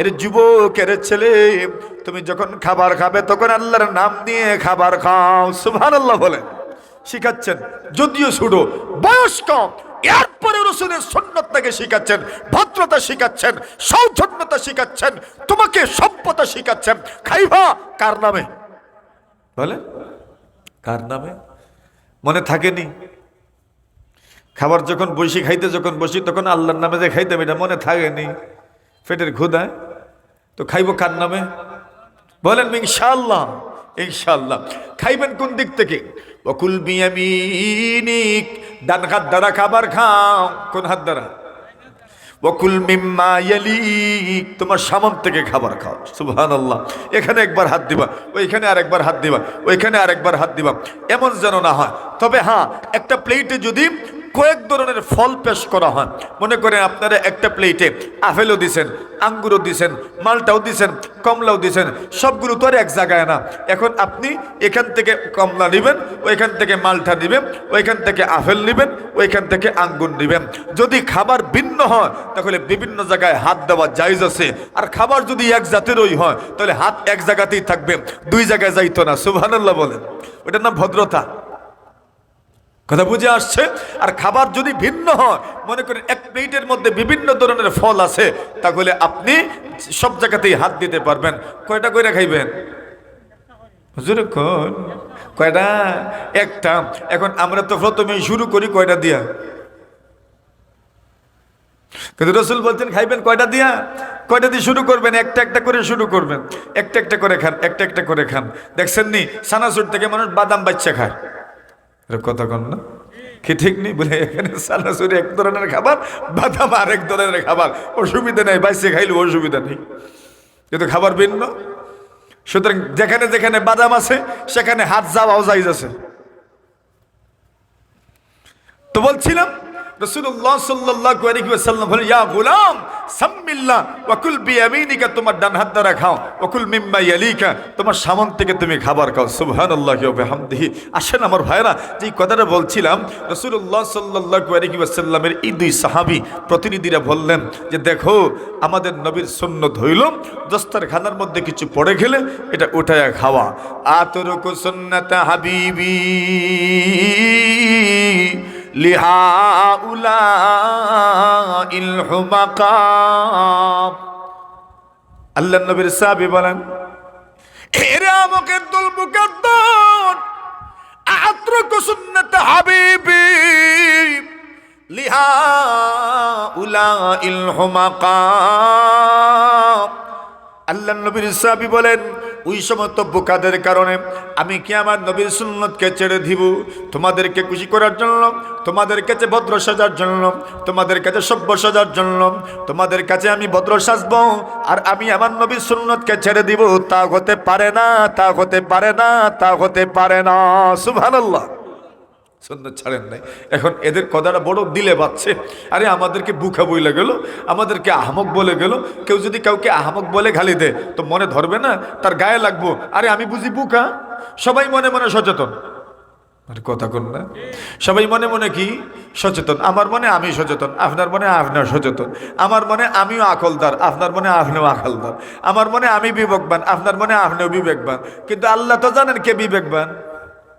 এর যুবকের ছেলে, তুমি যখন খাবার খাবে তখন আল্লাহর নাম নিয়ে খাবার খাও। সুবহানাল্লাহ বলেন। শিখাচ্ছেন, যদিও ছোট, বয়স কম, এরপরে রাসূলের সুন্নতটাকে শিখাচ্ছেন, ভদ্রতা শিখাচ্ছেন, সৌজন্যতা শিখাচ্ছেন, তোমাকে সভ্যতা শিখাচ্ছেন। খাইবা কার নামে? বলে কার নামে? মনে থাকেনি? খাবার যখন বসি খাইতে, যখন বসি তখন আল্লাহর নামে যে খাইতাম, এটা মনে থাকেনি? পেটের ক্ষুধায় তো খাইব কার নামে? বলেন ইনশাআল্লাহ। ইনশাআল্লাহ। খাইবেন কোন দিক থেকে? ওয়াকুল বিয়ামিনিক, ডান হাত দ্বারা খাবার খাও। কোন হাত দ্বারা? ওয়াকুল মিম্মা ইয়ালিক, তোমার সামন থেকে খাবার খাও। সুবহানাল্লাহ। এখানে একবার হাত দিবা, ওইখানে আরেকবার হাত দিবা, ওইখানে আরেকবার হাত দিবা, এমন যেন না হয়। তবে হ্যাঁ, একটা প্লেটে যদি কয়েক ধরনের ফল পেশ করা হয়, মনে করেন আপনারা একটা প্লেটে আপেলও দিছেন, আঙ্গুরও দিছেন, মালটাও দিছেন, কমলাও দিছেন, সবগুলো তো আর এক জায়গায় না। এখন আপনি এখান থেকে কমলা নেবেন, ওইখান থেকে মালটা নেবেন, ওইখান থেকে আপেল নেবেন, ওইখান থেকে আঙ্গুর নেবেন। যদি খাবার ভিন্ন হয় তাহলে বিভিন্ন জায়গায় হাত দেওয়া জায়েজ আছে। আর খাবার যদি এক জাতেরই হয় তাহলে হাত এক জায়গাতেই থাকবে, দুই জায়গায় যাইতো না। সুবহানাল্লাহ বলেন। ওটার নাম ভদ্রতা। কথা বুঝে আসছে? আর খাবার যদি ভিন্ন হয়, মনে করেন এক প্লেটের মধ্যে বিভিন্ন ধরনের ফল আছে, তাহলে আপনি সব জায়গাতেই হাত দিতে পারবেন। কয়টা কইরা খাইবেন? হুজুরে কোন কয়টা? একটা। এখন আমরা তো প্রথমে শুরু করি কয়টা দিয়া, কিন্তু রসুল বলছেন খাইবেন কয়টা দিয়া? কয়টা দিয়ে শুরু করবেন? একটা একটা করে শুরু করবেন, একটা একটা করে খান, একটা একটা করে খান। দেখছেন নি সানাসুর থেকে মানুষ বাদাম বাচ্চা খায়, কথা কন না কি ঠিক নেই? বলে এখানে সানাসুরি এক ধরনের খাবার, বাদাম আরেক ধরনের খাবার, অসুবিধা নেই, বাইসে খাইলে অসুবিধা নেই, কিন্তু খাবার ভিন্ন। সুতরাং যেখানে যেখানে বাদাম আছে সেখানে হাত যাওয়াও জায়েজ আছে। তো বলছিলাম রাসূলুল্লাহ সাল্লাল্লাহু আলাইহি ওয়াসাল্লাম বলেন, ইয়া গোলাম সাম্মিল্লাহ ওয়া কুল বিয়ামিনিকা, তোমার ডান হাত দ্বারা খাও, ওয়া কুল মিম্মা ইয়ালিকা, তোমার সামন থেকে তুমি খাবার খাও। সুবহানাল্লাহি ওয়া বিহামদিহি। আসেন আমার ভাইরা, যে কথাটা বলছিলাম, রাসূলুল্লাহ সাল্লাল্লাহু আলাইহি ওয়াসাল্লামের এই দুই সাহাবী প্রতিনিধিরা বললেন যে দেখো আমাদের নবীর সুন্নত হইল দস্তরখানার মধ্যে কিছু পড়ে গেলে এটা উঠায়া খাওয়া। আতরুকু সুন্নাতা হাবিবি লিহাউলাইল হুমাকা। আল্লাহর নবীর সাহাবী বলেন, এরে আমাকে দল মুকাদ্দার, আতরুকু সুন্নাত হাবিবি লিহাউলাইল হুমাকা। আল্লাহর নবীর সাহাবী বলেন, ওই সমস্ত বোকাদের কারণে আমি কি আমার নবীর সুন্নতকে ছেড়ে দিব? তোমাদেরকে খুশি করার জন্য, তোমাদের কাছে ভদ্র সাজার জন্য, তোমাদের কাছে সভ্য সাজার জন্য, তোমাদের কাছে আমি ভদ্র সাজবো, আর আমি আমার নবীর সুন্নতকে ছেড়ে দিব? তা হতে পারে না, তা হতে পারে না, তা হতে পারে না। সুবহানাল্লাহ। সুন্নত ছাড়েন নাই। এখন এদের কথাটা বড় দিলে বাচ্ছে। আরে আমাদেরকে বুকা বইলে গেল, আমাদেরকে আহমক বলে গেল। কেউ যদি কাউকে আহমক বলে গালি দেয় তো মনে ধরবে না, তার গায়ে লাগবো। আরে আমি বুঝি বুকা। সবাই মনে মনে সচেতন, আর কথা কন না, সবাই মনে মনে কি সচেতন? আমার মনে আমি সচেতন, আপনার মনে আপনার সচেতন, আমার মনে আমিও আকলদার, আপনার মনে আপনিও আকলদার, আমার মনে আমি বিবেকবান, আপনার মনে আপনিও বিবেকবান, কিন্তু আল্লাহ তো জানেন কে বিবেকবান।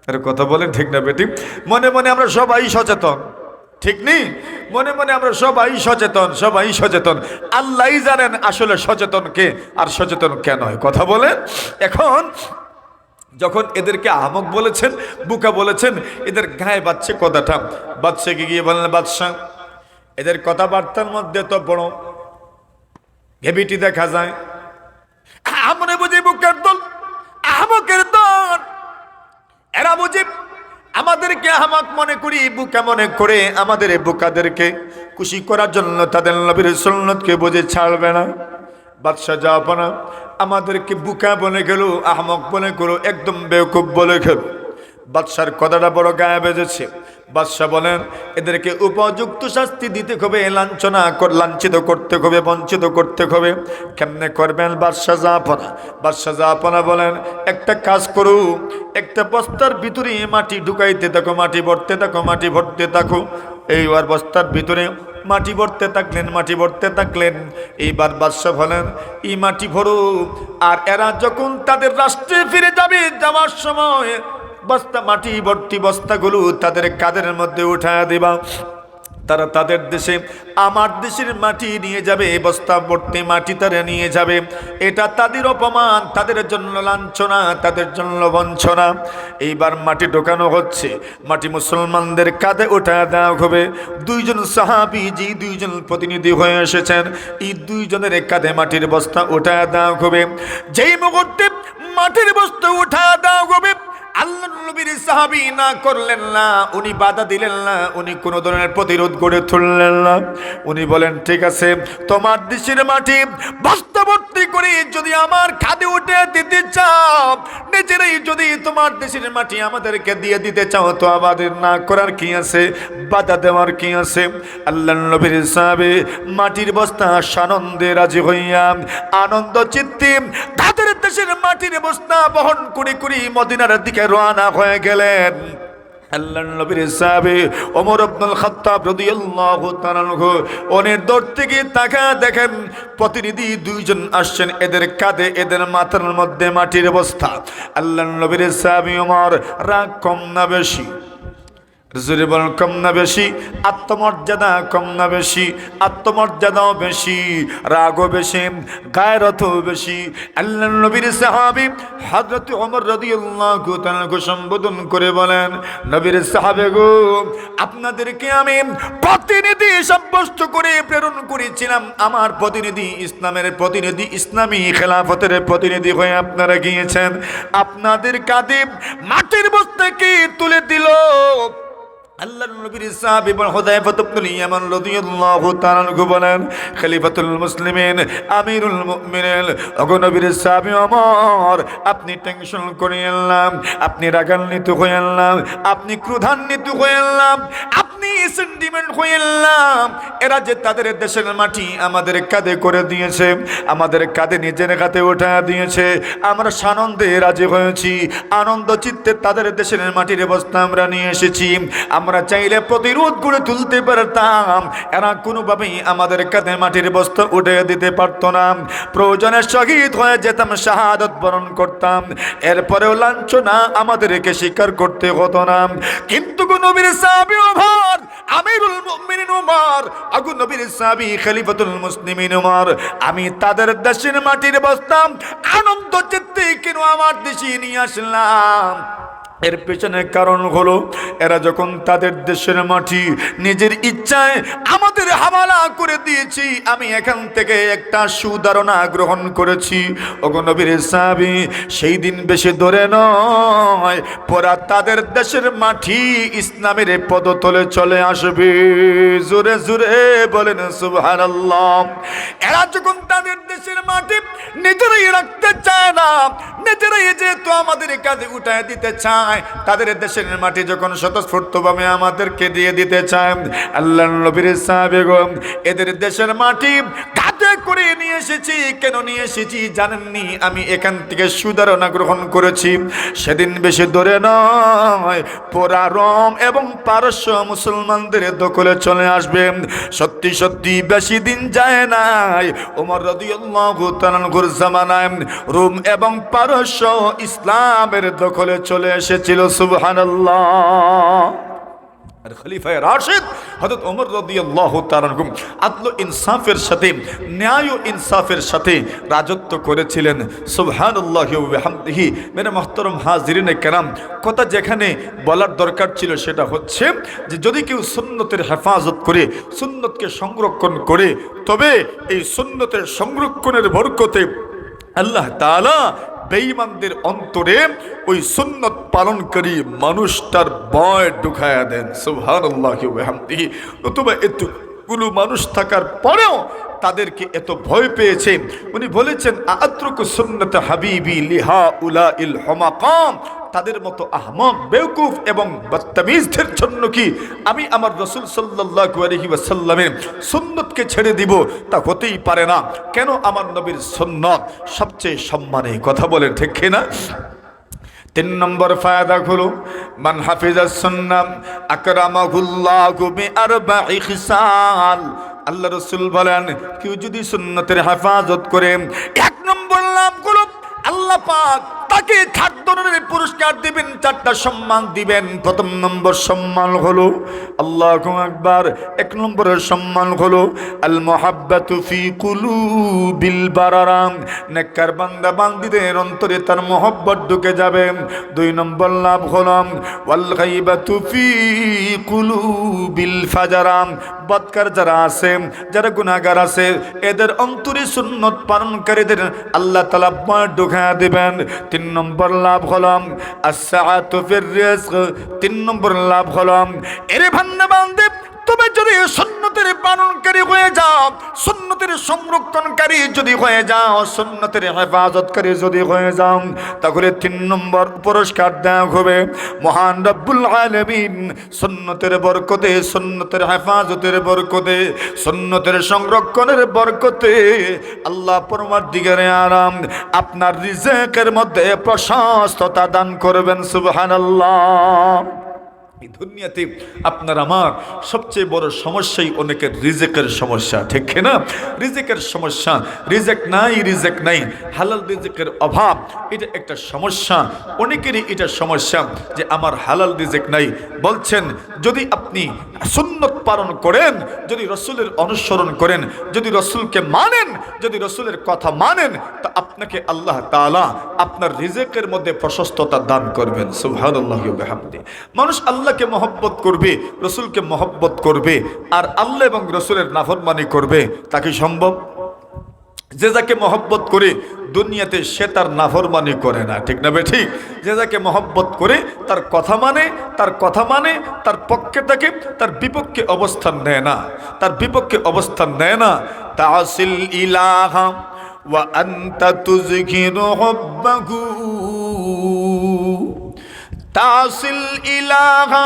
আরে কথা বলেন ঠিক না বেটি? মনে মনে আমরা সবাই সচেতন, ঠিক নেই? মনে মনে আমরা সবাই সচেতন, সবাই সচেতন। আল্লাহই জানেন আসলে সচেতন কে আর সচেতন কেন হয়। কথা বলেন। এখন যখন এদেরকে আহমক বলেছেন, বুকা বলেছেন, এদের গায়ে বাচ্ছে কথাটা। বাদশাকে গিয়ে বললেন, বাদশাহ এদের কথাবার্তার মধ্যে তো বড় ঘেবিটি দেখা যায়। আমরা বুঝি বুকার দল, আহমকের দল। এরা বুঝি আমাদেরকে আহমক মনে করি, বুকা মনে করে আমাদের বুকাদেরকে খুশি করার জন্য তাদের নবীর সুন্নতকে বুঝে ছাড়বে না। বাদশাহ জাহাপনা আমাদেরকে বুকা বলে গেল, আহমক বলে গেল, একদম বেওকুফ বলে গেল। বাদশার কথাটা বড় গায়ে বেজেছে। বাদশাহ বলেন, এদেরকে উপযুক্ত শাস্তি দিতে হবে, লাঞ্ছিত করতে হবে, বঞ্চিত করতে হবে। কেমনে করবেন বাদশাহ জাহাপনা? বাদশাহ জাহাপনা বলেন, একটা কাজ করু, একটা বস্তার ভিতরে মাটি ঢুকাইতে থাকো, মাটি ভরতে থাকো, মাটি ভরতে থাকো। এইবার বস্তার ভিতরে মাটি ভরতে থাকলেন, মাটি ভরতে থাকলেন। এইবার বাদশাহ বলেন, এই মাটি ভরো, আর এরা যখন তাদের রাষ্ট্রে ফিরে যাবে, যাওয়ার সময় বস্তা মাটি ভর্তি বস্তাগুলো তাদের কাঁধের মধ্যে উঠায় দিবা। তারা তাদের দেশে আমার দেশের মাটি নিয়ে যাবে, বস্তা ভর্তি মাটি তারা নিয়ে যাবে। এটা তাদের অপমান, তাদের জন্য লাঞ্ছনা, তাদের জন্য বঞ্চনা। এইবার মাটি ঢোকানো হচ্ছে, মাটি মুসলমানদের কাঁধে উঠায় দেওয়া হবে। দুইজন সাহাবী, যে দুইজন প্রতিনিধি হয়ে এসেছেন, এই দুইজনের কাঁধে মাটির বস্তা উঠায় দেওয়া হবে। যেই মুহূর্তে মাটির বস্তা উঠায় দেওয়া হবে, আল্লাহ নবীর সাহাবী না করলেন না, উনি বাধা দিলেন না, উনি কোনো ধরনের প্রতিরোধ গড়ে তুললেন না। উনি বলেন, ঠিক আছে, তোমার দেশের মাটি বস্তা ভর্তি করে যদি আমার খাদে উঠে দিতে চাও, নিজেরাই যদি তোমার দেশের মাটি আমাদেরকে দিয়ে দিতে চাও, তো আমাদের না করার কি আছে, বাধা দেওয়ার কি আছে? আল্লাহ নবীর সাহাবী মাটির বস্তা সানন্দে রাজি হইয়া আনন্দ চিত্তে তাদের দেশের মাটির বস্তা বহন করে করে মদিনার দিকে রওনা হয়ে গেলেন। আল্লাহর নবীর সাহাবী ওমর ইবনুল খাত্তাব রাদিয়াল্লাহু তাআলা আনহু ওনের দূর থেকে তাকায় দেখেন প্রতিনিধি দুইজন আসছেন, এদের কাঁধে, এদের মাথার মধ্যে মাটির বস্তা। আল্লাহর নবীর সাহাবী ওমর রাগ কম না বেশি? জোরে বলেন কম না বেশি? আত্মমর্যাদা কম না বেশি? আত্মমর্যাদাও বেশি, রাগও বেশি, গায়রতও বেশি। আল্লাহর নবীর সাহাবী হযরত ওমর রাদিয়াল্লাহু তাআলাকে সম্বোধন করে বলেন, নবীর সাহাবে গো, আপনাদেরকে আমি প্রতিনিধি সাব্যস্ত করে প্রেরণ করেছিলাম। আমার প্রতিনিধি, ইসলামের প্রতিনিধি, ইসলামী খেলাফতের প্রতিনিধি হয়ে আপনারা গিয়েছেন। আপনাদের কাঁধে মাটির বস্তাকে তুলে দিল আল্লাহর নবীর সাহাবী হুযায়ফা ইবনুল ইয়ামান রাদিয়াল্লাহু তাআলা আনহু বলেন, খলিফাতুল মুসলিমিন, আমিরুল মুমিনিন, ওগো নবীর সাহাবী ওমর, আপনি টেনশন করিয়েন না, আপনি রাগান্বিত হইয়েন না, আপনি ক্রোধান্বিত হইয়েন না, আপনি সেন্টিমেন্ট হইয়েন না। এরা যে তাদের দেশের মাটি আমাদের কাঁধে করে দিয়েছে, আমাদের কাঁধে নিজের কাঁধে উঠা দিয়েছে, আমরা সানন্দে রাজি হয়েছি, আনন্দ চিত্তে তাদের দেশের মাটির বস্তা আমরা নিয়ে এসেছি। আমরা চাইলে প্রতিরোধ করে তুলতে পারতাম, এরা কোনোভাবেই আমাদের কাঁধে মাটির বস্তা উঠে দিতে পারতো না। প্রয়োজনে শহীদ হয়ে যেতাম, শাহাদত বরণ করতাম, এরপরেও লাঞ্ছনা আমাদেরকে স্বীকার করতে হতো না। কিন্তু নবীর সাহাবী ওমর, আমিরুল মুমিনিন ওমর, আগু নবীর সাহাবী খলিফাতুল মুসলিমিন ওমর, আমি তাদের দেশের মাটির বস্তা আনন্দ চিত্তে কেন আমার দেশে নিয়ে আসলাম? এর পেছনে কারণ হলো, এরা যখন তাদের দেশের মাটি নিজের ইচ্ছায় আমাদের হাওয়ালা করে দিয়েছি, আমি এখান থেকে একটা সুধারণা গ্রহণ করেছি। ওগো নবীর সাহাবী, সেই দিন বেশি দূরে নয়, পরা তাদের দেশের মাটি ইসলামের পদতলে চলে আসবে। জোরে জোরে বলেন সুবহানাল্লাহ। এরা যখন তাদের দেশের মাটি নিজেরাই রাখতে চায় না, নিজেরাই যেহেতু আমাদের কাঁধে উঠায় দিতে চায়, তাদের দেশের মাটি যখন স্বতঃস্ফূর্তভাবে আমাদেরকে দিয়ে দিতে চায়, আল্লাহর নবীর সাহাবীগণ এদের দেশের মাটি কাঁধে করে নিয়ে এসেছি। কেন নিয়ে এসেছি জানেননি? আমি এখান থেকে সুধারণা গ্রহণ করেছি, সেদিন বেশি দূরে নয়, পুরা রোম এবং পারস্য মুসলমানদের দখলে চলে আসবে। সত্যি সত্যি বেশি দিন যায় নাই, ওমর রাদিয়াল্লাহু তাআলা আনহুর জামানায় রোম এবং পারস্য ইসলামের দখলে চলে এসেছিল। সুবহানাল্লাহ। আর খলিফায়ে রাশিদ হযরত ওমর রাদিয়াল্লাহু তাআলা আনহু আদল ইনসাফের সাথে, ন্যায় ও ইনসাফের সাথে রাজত্ব করেছিলেন। সুবহানাল্লাহি ওয়া বিহামদিহি। মেরে মুহতারাম হাজিরিনে কেরাম, কথা যেখানে বলার দরকার ছিল সেটা হচ্ছে যে যদি কেউ সুন্নতের হেফাজত করে, সুন্নতকে সংরক্ষণ করে, তবে এই সুন্নতের সংরক্ষণের বরকতে আল্লাহ তাআলা বেঈমানদের অন্তরে ওই সুন্নত পালনকারী মানুষটার ভয় ঢুকায়া দেন। সুবহানাল্লাহি ওয়া বিহামদিহি। অথবা এতগুলো মানুষ থাকার পরেও তাদেরকে এত ভয় পেয়েছে, উনি বলেছেন, আত্রকু সুন্নত হাবিবি লিহা উলাইল হুমাকাম, তাদের মতো আহমক, বেওকুফ এবং বদতমিজদের জন্য কি আমি আমার রাসূল সাল্লাল্লাহু আলাইহি ওয়াসাল্লামের সুন্নতকে ছেড়ে দিব? তা হতেই পারে না। কেন? আমার নবীর সুন্নত সবচেয়ে সম্মানী। কথা বলে ঠিক কিনা? 3 নম্বর ফায়দা হলো, মান হাফিজাস সুন্নাহ আকরামাহুল্লাহু বিআরবা'i খিসাল। আল্লাহ রাসূল বলেন, কেউ যদি সুন্নতের হেফাজত করে, 1 নম্বর লাভ হলো আল্লাহ পাক তাকে 4 ধরনের পুরস্কার দিবেন, 4টা সম্মান দিবেন। প্রথম নম্বর সম্মান হলো আল্লাহু আকবার। 1 নম্বরের সম্মান হলো আল মুহাব্বাতু ফি কুলুবিল বারারাম, নেককার বান্দা বান্দীদের অন্তরে তার মহব্বত ঢুকে যাবে। 2 নম্বর লাভ হলো ওয়াল গায়বাতু ফি কুলুবিল ফাজারাম, বদকার যারা আছে, যারা গুনাহগার আছে, এদের অন্তরে সুন্নত পালনকারীদের আল্লাহ তাআলা ভয় ঢুকায়া দিবেন। 3 নম্বর লাভ হলো আস-সাআতু ফির রিজক। 3 নম্বর লাভ হলো, এরে বান্দা বান্দী, তুমি যদি সুন্নতের পালনকারী হয়ে যাও, সুন্নতের সংরক্ষণকারী যদি হয়ে যাও, সুন্নতের হেফাজতকারী যদি হয়ে যাও, তাহলে 3 নম্বর পুরস্কার দেওয়া হবে। মহান রব্বুল আলামিন সুন্নতের বরকতে, সুন্নতের হেফাজতের বরকতে, সুন্নতের সংরক্ষণের বরকতে আল্লাহ পরমার্দিগারে আরাম আপনার রিজকের মধ্যে প্রশস্ততা দান করবেন। সুবহানাল্লাহ। এই দুনিয়াতে আপনার আমার সবচেয়ে বড় সমস্যাই অনেকের রিজেকের সমস্যা, ঠিক না? রিজেকের সমস্যা, রিজেক নাই, হালাল রিজেকের অভাব, এটা একটা সমস্যা। অনেকেরই এটা সমস্যা যে আমার হালাল রিজেক নাই। বলছেন যদি আপনি সুন্নত পালন করেন, যদি রসুলের অনুসরণ করেন, যদি রসুলকে মানেন, যদি রসুলের কথা মানেন, তা আপনাকে আল্লাহ তাআলা আপনার রিজেকের মধ্যে প্রশস্ততা দান করবেন। সুবহানাল্লাহি ওয়া বিহামদিহি। মানুষ আল্লাহকে মহব্বত করবে, রসুলকে মহব্বত করবে, আর আল্লাহ এবং রসুলের নাফরমানি করবে, তা কি সম্ভব? যে যাকে মহব্বত করে দুনিয়াতে সে তার নাফরমানি করে না, ঠিক না বেঠিক? যে যাকে মহব্বত করে তার কথা মানে, তার পক্ষে থাকে, তার বিপক্ষে অবস্থান নেয় না, তাসিল ইলাহা ওয়া আনতা তুযকিরু হুব্বাহু, তাসিল ইলাহা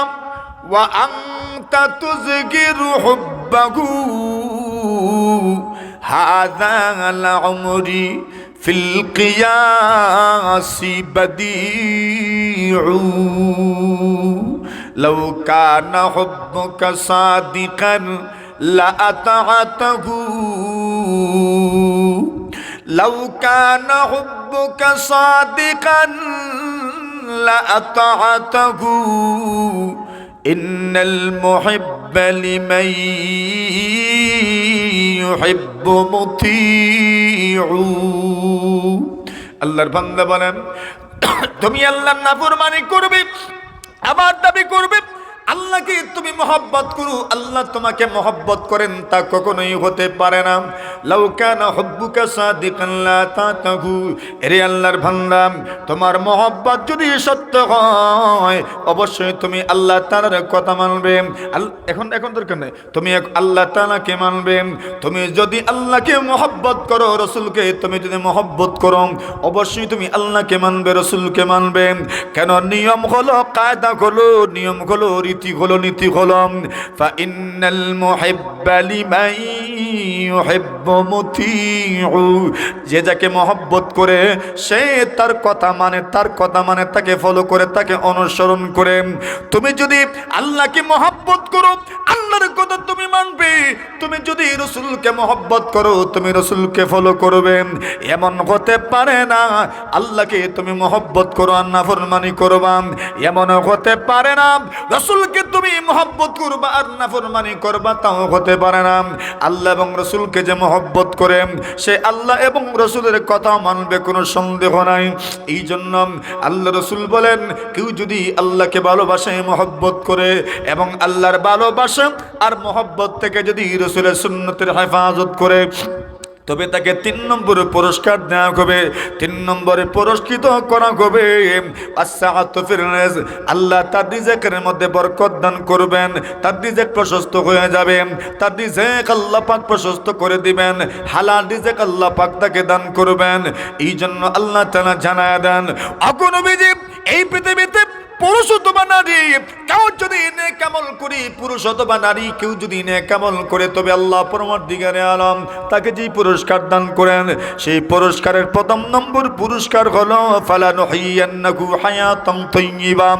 ওয়া আনতা তুযকিরু হুব্বাহু, হাযা লা'মরি ফিল কিয়াসি বাদিউ, লাউ কানা হুব্বুকা সাদিকান লাআতা'তাহু, লাউ কানা হুব্বুকা সাদিকান লাআতা'তাহু, ইন্নাল মুহিব্বা লিমান ইউহিব্বু মুতিউ। আল্লাহর বান্দা বলেন, তুমি আল্লাহর নাফরমানি করবে, আবার দাবি করবে আল্লাহকে তুমি মহব্বত করো, আল্লাহ তোমাকে মহব্বত করেন, তা কখনোই হতে পারে না। লাউ কানা হুব্বুকা সাদিকান লা তাতাহু, এরে আল্লাহর বান্দা, তোমার মহব্বত যদি সত্য হয় অবশ্যই তুমি আল্লাহ তাআলার কথা মানবে। এখন দরকার নেই, তুমি আল্লাহ তাআলাকে মানবে। তুমি যদি আল্লাহকে মহব্বত করো, রসুলকে তুমি যদি মহব্বত করো, অবশ্যই তুমি আল্লাহকে মানবে, রসুলকে মানবে। কেন? নিয়ম হলো, কায়দা হলো, নিয়ম হলো, নীতি হলো, ফাইন্নাল মুহিব্বা লিমান ইউহিব্বু মুতিউ, যে যাকে মহব্বত করে সে তার কথা মানে, তাকে ফলো করে, তাকে অনুসরণ করে। তুমি যদি আল্লাহকে মহব্বত করো, আল্লাহর কথা তুমি মানবে। তুমি যদি রসুলকে মহব্বত করো, তুমি রসুলকে ফলো করবে। এমন হতে পারে না আল্লাহকে তুমি মহব্বত করো আর নাফরমানি করবা, এমন হতে পারে না রসুলকে তুমি মহব্বত করবা আর নাফরমানি করবা, তাও হতে পারে না। আল্লাহ এবং রসুলকে যে মহব্বত করে সে আল্লাহ এবং রসুলের কথা মানবে, কোনো সন্দেহ নাই। এই জন্য আল্লাহ রসুল বলেন, কেউ যদি আল্লাহকে ভালোবাসে, মহব্বত করে, এবং আল্লাহর ভালোবাসা আর মহব্বত থেকে যদি রসুলের সুন্নতের হেফাজত করে, তবে তাকে 3 নম্বরে পুরস্কার দেওয়া হবে, 3 নম্বরে পুরস্কৃত করা হবে। আস-সাআতু ফির রিজক, আল্লাহ তার রিজকের মধ্যে বরকত দান করবেন, তার রিজক প্রশস্ত হয়ে যাবে, তার রিজক আল্লাহ পাক প্রশস্ত করে দিবেন, হালাল রিজক আল্লাহ পাক তাকে দান করবেন। এই জন্য আল্লাহ তাআলা জানায় দেন, ওগো নবীজি, এই পৃথিবীতে পুরুষ অথবা নারী কেউ যদি নেক আমল করে, পুরুষ অথবা নারী কেউ যদি নেক আমল করে, তবে আল্লাহ পরমার্দিগারে আলম তাকে যে পুরস্কার দান করেন, সেই পুরস্কারের 1 নম্বর পুরস্কার হলো ফালানুহিয়ান্নাহু হায়াতান তাইয়্যিবা,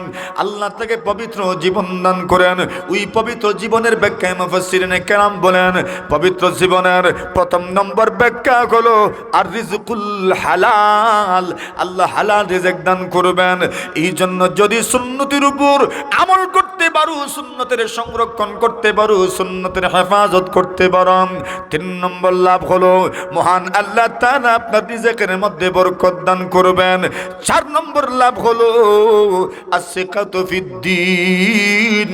আল্লাহ তাকে পবিত্র জীবন দান করেন। ওই পবিত্র জীবনের ব্যাখ্যায় মুফাসসিরিনে কেরাম বলেন, পবিত্র জীবনের 1 নম্বর ব্যাখ্যা হলো আর রিজকুল হালাল, আল্লাহ হালাল রিজক দান করবেন। এই জন্য যদি সুন্নতের উপর আমল করতে পারো, সুন্নতের সংরক্ষণ করতে পারো, সুন্নতের হেফাজত করতে পারো, 3 নম্বর লাভ হলো মহান আল্লাহ তাআলা আপনার রিজকের মধ্যে বরকত দান করবেন। 4 নম্বর লাভ হলো আসিকাতু ফিদ্দিন,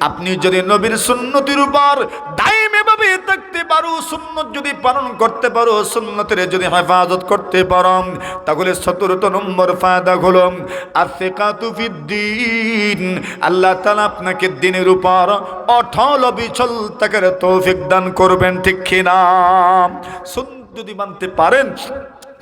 আপনি যদি নবীর সুন্নতের উপর দায়মে ভাবে থাকতে পারো, সুন্নত যদি পালন করতে পারো, সুন্নতের যদি হেফাজত করতে পারো, তাহলে 17 নম্বর ফায়দা হলো আসিকাতু ফিদ্দিন, আল্লাহ তাআলা আপনাকে দ্বীনের উপর অটল অবিচল থাকার তৌফিক দান করবেন, ঠিক কিনা? যদি মানতে পারেন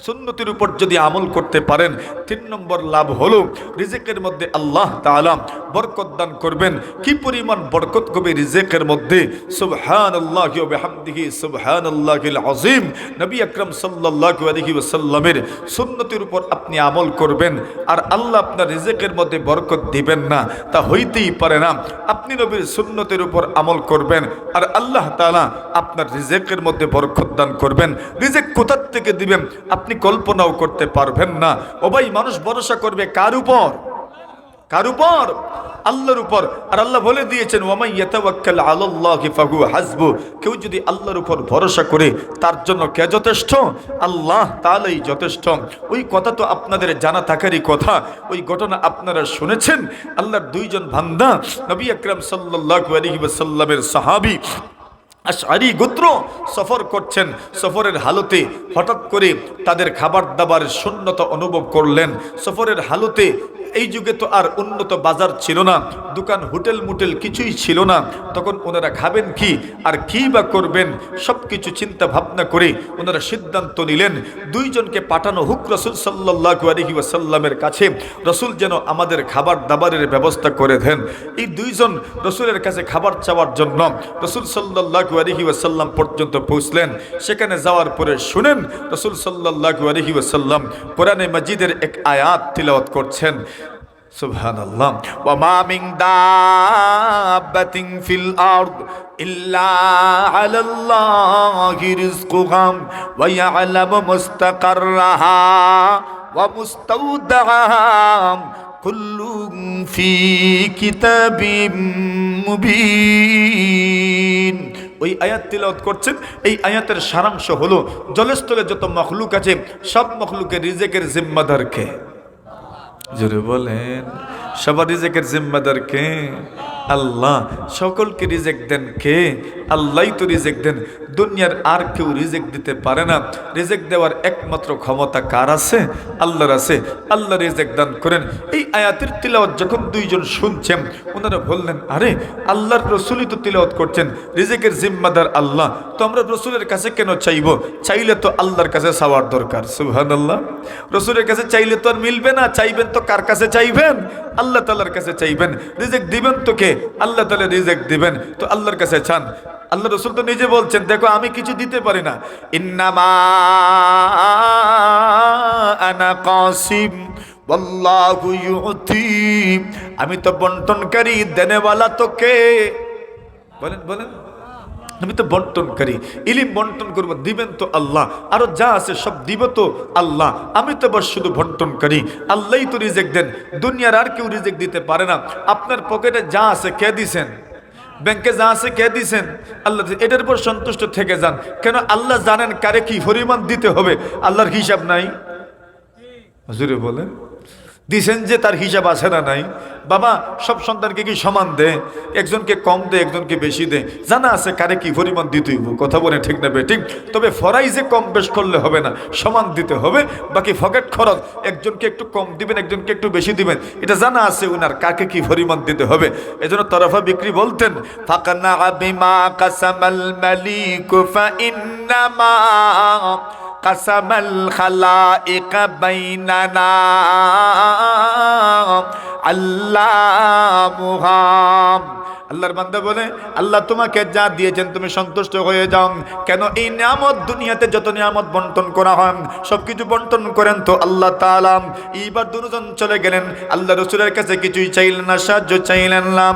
সুন্নতির উপর যদি আমল করতে পারেন, 3 নম্বর লাভ হলো রিজিকের মধ্যে আল্লাহ তাআলা বরকত দান করবেন। কি পরিমাণ বরকত হবে রিজিকের মধ্যে! সুবহানাল্লাহি ওয়া বিহামদিহি সুবহানাল্লাহিল আযীম। নবী আকরাম সাল্লাল্লাহু আলাইহি ওয়াসাল্লামের সুন্নতির উপর আপনি আমল করবেন আর আল্লাহ আপনার রিজিকের মধ্যে বরকত দিবেন না, তা হইতেই পারে না। আপনি নবীর সুন্নতের উপর আমল করবেন আর আল্লাহ তাআলা আপনার রিজিকের মধ্যে বরকত দান করবেন। রিজিক কোথা থেকে দিবেন আপনি কল্পনাও করতে পারবেন না। ও ভাই, মানুষ ভরসা করবে কার উপর? কার উপর? আল্লাহর উপর। আর আল্লাহ বলে দিয়েছেন, ওয়ামান ইয়াতাওয়াক্কাল আলাল্লাহি ফাহুয়া হাসবু। কেউ যদি আল্লাহর উপর ভরসা করে তার জন্য কে যথেষ্ট? আল্লাহ তাআলাই যথেষ্ট। ওই কথা তো আপনাদের জানা থাকারই কথা। ওই ঘটনা আপনারা শুনেছেন। আল্লাহর 2 জন বান্দা নবী আকরাম সাল্লাল্লাহু আলাইহি ওয়াসাল্লামের সাহাবী আশআরী গোত্র সফর করছেন। সফরের হালতে হঠাৎ করে তাদের খাবার দাবার শূন্যতা অনুভব করলেন। সফরের হালতে এই যুগে তো আর উন্নত বাজার ছিল না, দোকান হোটেল মোটেল কিছুই ছিল না। তখন ওনারা খাবেন কি আর কি বা করবেন, সব কিছু চিন্তা ভাবনা করে ওনারা সিদ্ধান্ত নিলেন 2 জনকে পাঠানো হোক রাসূল সাল্লাল্লাহু আলাইহি ওয়াসাল্লামের কাছে। রাসূল যেন আমাদের খাবার দাবারের ব্যবস্থা করে দেন। এই 2 জন রাসূলের কাছে খাবার চাওয়ার জন্য রাসূল সাল্লাল্লাহু আলাইহি ওয়াসাল্লাম পর্যন্ত পৌঁছলেন। সেখানে যাওয়ার পরে শুনেন রাসূল সাল্লাল্লাহু আলাইহি ওয়াসাল্লাম কোরআনে মাজিদের এক আয়াত তিলাওয়াত করছেন। সুবহানাল্লাহ। ওয়া মা মিন দাব্বাতিন ফিল আরদ ইল্লা আলাল্লাহি রিজকুহা ওয়া ইয়ালামু মুস্তাকাররাহা ওয়া মুস্তাওদাহা কুল্লুন ফি কিতাবিম মুবিন। ওই আয়াত তিলাওয়াত করছেন। এই আয়াতের সারাংশ হলো, জলস্থলে যত মখলুক আছে সব মখলুকের রিজিকের জিম্মাদার কে? জোরে বলেন। সবার রিজিকের জিম্মাদার কে? আল্লাহ। সকলকে রিজিক দেন কে? আল্লাহই তো রিজিক দেন। দুনিয়ার আর কেউ রিজিক দিতে পারে না। রিজিক দেওয়ার একমাত্র ক্ষমতা কার আছে? আল্লাহর আছে। আল্লাহ রিজিক দান করেন। এই আয়াতের তিলাওয়াত যখন 2 জন শুনছেন, ওনারা বললেন, আরে আল্লাহর রসুলই তো তিলাওয়াত করছেন, রিজিকের জিম্মাদার আল্লাহ, তো আমরা রসুলের কাছে কেন চাইব? চাইলে তো আল্লাহর কাছে চাওয়ার দরকার। সুবহানাল্লাহ। রসুলের কাছে চাইলে তো আর মিলবে না। চাইবেন তো কার কাছে চাইবেন? আল্লাহ তাআলার কাছে চাইবেন। রিজিক দিবেন তো কে? আল্লাহ তাআলা রিজিক দিবেন। তো আল্লাহর কাছে চান। আল্লাহ রসুল তো নিজে বলছেন, দেখো আমি কিছু দিতে পারি না। ইন্নামা আনা কাসিম ওয়াল্লাহু ইউতি। আমি তো বন্টনকারী, দেনেওয়ালা তো কে? বলেন বলেন। আমি তো বন্টনকারী, ইলম বন্টন করবো, দিবেন তো আল্লাহ। আরো যা আছে সব দিব তো আল্লাহ। আমি তো বস শুধু বন্টনকারী। আল্লাহই তো রিজিক দেন। দুনিয়ার আর কেউ রিজিক দিতে পারে না। আপনার পকেটে যা আছে কে দিছেন? ব্যাংকে যা আছে কে দিছেন? আল্লাহ। এটার উপর সন্তুষ্ট থেকে যান। কেন? আল্লাহ জানেন কারে কি পরিমাণ দিতে হবে। আল্লাহর হিসাব নাই? হুজুরে বলেন, দিছেন যে তার হিসাব আছে না নাই? বাবা সব সন্তানকে কি সমান দে? একজনকে কম দে, একজনকে বেশি দে। জানা আছে কারে কি পরিমাণ দিতে হইব। কথা বলে ঠিক না বেঠিক? তবে ফরাইজে কম বেশ করলে হবে না, সমান দিতে হবে। বাকি ফকেট খরচ, একজনকে একটু কম দিবেন, একজনকে একটু বেশি দিবেন, এটা জানা আছে উনার কাকে কি পরিমাণ দিতে হবে। এজন্য তরফা বিক্রি বলতেন, ফাকানা বিমা কাসামাল মালিক ফা ইন্নামা কাসামাল খালাইকা বাইনানা আল্লাহুহাম। আল্লাহর বান্দা বলে, আল্লাহ তোমাকে যা দিয়েছেন তুমি সন্তুষ্ট হয়ে যাও। কেন? এই নিয়ামত, দুনিয়াতে যত নিয়ামত বন্টন করা হয় সবকিছু বন্টন করেন তো আল্লাহ তাআলা। এইবার 2 জন চলে গেলেন, আল্লাহ রসুলের কাছে কিছুই চাইলেন না, সাহায্য চাইলেন না।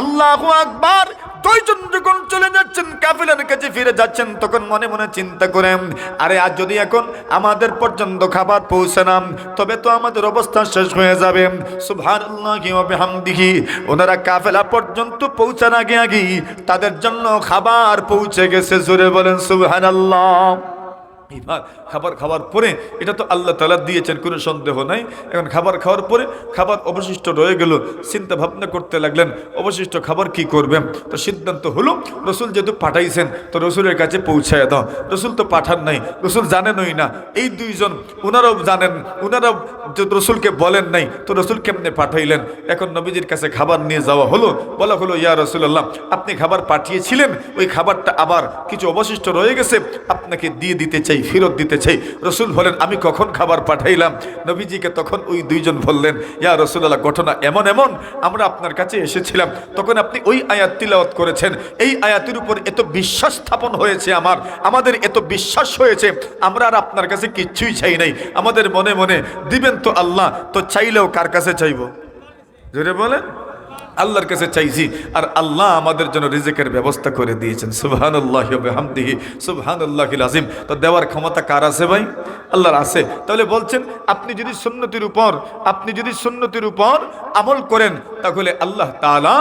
আল্লাহু আকবার। 2 জন যখন চলে যাচ্ছেন, কাফিলার কাছে ফিরে যাচ্ছেন, তখন মনে মনে চিন্তা করেন, আরে আজ যদি এখন আমাদের পর্যন্ত খাবার পৌঁছে না, তবে তো আমাদের অবস্থা শেষ হয়ে যাবে। সুবহানাল্লাহি ওয়া বিহামদিহি। ওনারা কাফেলা পর্যন্ত পৌঁছার আগে আগে তাদের জন্য খাবার পৌঁছে গেছে। জোরে বলেন সুবহানাল্লাহ। এবার খাবার খাওয়ার পরে, এটা তো আল্লাহ তাআলা দিয়েছেন, কোনো সন্দেহ নাই। এখন খাবার খাওয়ার পরে খাবার অবশিষ্ট রয়ে গেল। চিন্তা ভাবনা করতে লাগলেন অবশিষ্ট খাবার কি করবেন। তো সিদ্ধান্ত হলো, রসুল যেহেতু পাঠাইছেন তো রসুলের কাছে পৌঁছায় দাও। রসুল তো পাঠান নাই, রসুল জানেনই না। এই 2 জন ওনারাও জানেন, ওনারাও রসুলকে বলেন নাই, তো রসুল কেমনে পাঠাইলেন? এখন নবীজির কাছে খাবার নিয়ে যাওয়া হলো। বলা হলো, ইয়া রাসূলুল্লাহ, আপনি খাবার পাঠিয়েছিলেন, ওই খাবারটা আবার কিছু অবশিষ্ট রয়ে গেছে, আপনাকে দিয়ে দিতে চাই। চাই, ফেরত দিতে চাই। রসুল বলেন আমি কখন খাবার পাঠাইলাম? নবীজিকে তখন ওই দুইজন বললেন, ইয়া রাসূলুল্লাহ, ঘটনা এমন এমন, আমরা আপনার কাছে এসেছিলাম, তখন আপনি ওই আয়াত তিলাওয়াত করেছেন, এই আয়াতের উপর এত বিশ্বাস স্থাপন হয়েছে, আমাদের এত বিশ্বাস হয়েছে, আমরা আর আপনার কাছে কিচ্ছুই চাই নাই, আমাদের মনে মনে দিবেন তো আল্লাহ, তো চাইলেও কার কাছে চাইব? জোরে বলেন। আল্লাহর কাছে চাইছি, আর আল্লাহ আমাদের জন্য রিজিকের ব্যবস্থা করে দিয়েছেন। সুবহানাল্লাহি ওয়া বিহামদিহি সুবহানাল্লাহিল আযীম। তো দেওয়ার ক্ষমতা কার আছে ভাই? আল্লাহর আছে। তাহলে বলছেন আপনি যদি সুন্নতির উপর আমল করেন, তাহলে আল্লাহ তাআলা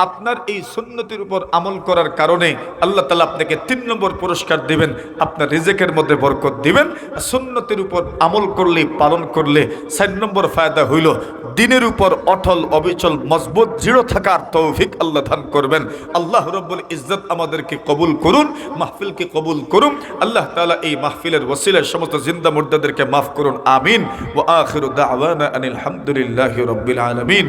আপনার এই সুন্নতির উপর আমল করার কারণে আল্লাহ তাআলা আপনাকে 3 নম্বর পুরস্কার দিবেন, আপনার রিজিকের মধ্যে বরকত দিবেন। সুন্নতির উপর আমল করলে, পালন করলে 4 নম্বর ফায়দা হইল দিনের উপর অটল, অবিচল, মজবুত, দৃঢ় থাকার তৌফিক আল্লাহ দান করবেন। আল্লাহ রাব্বুল ইজ্জত আমাদেরকে কবুল করুন, মাহফিলকে কবুল করুন। আল্লাহ তাআলা এই মাহফিলের ওসিলায় সমস্ত জিন্দা মুর্দাদেরকে মাফ করুন, আমিন। ওয়া আখিরু দাওয়ানা আনিল হামদুলিল্লাহি রাব্বিল আলামিন।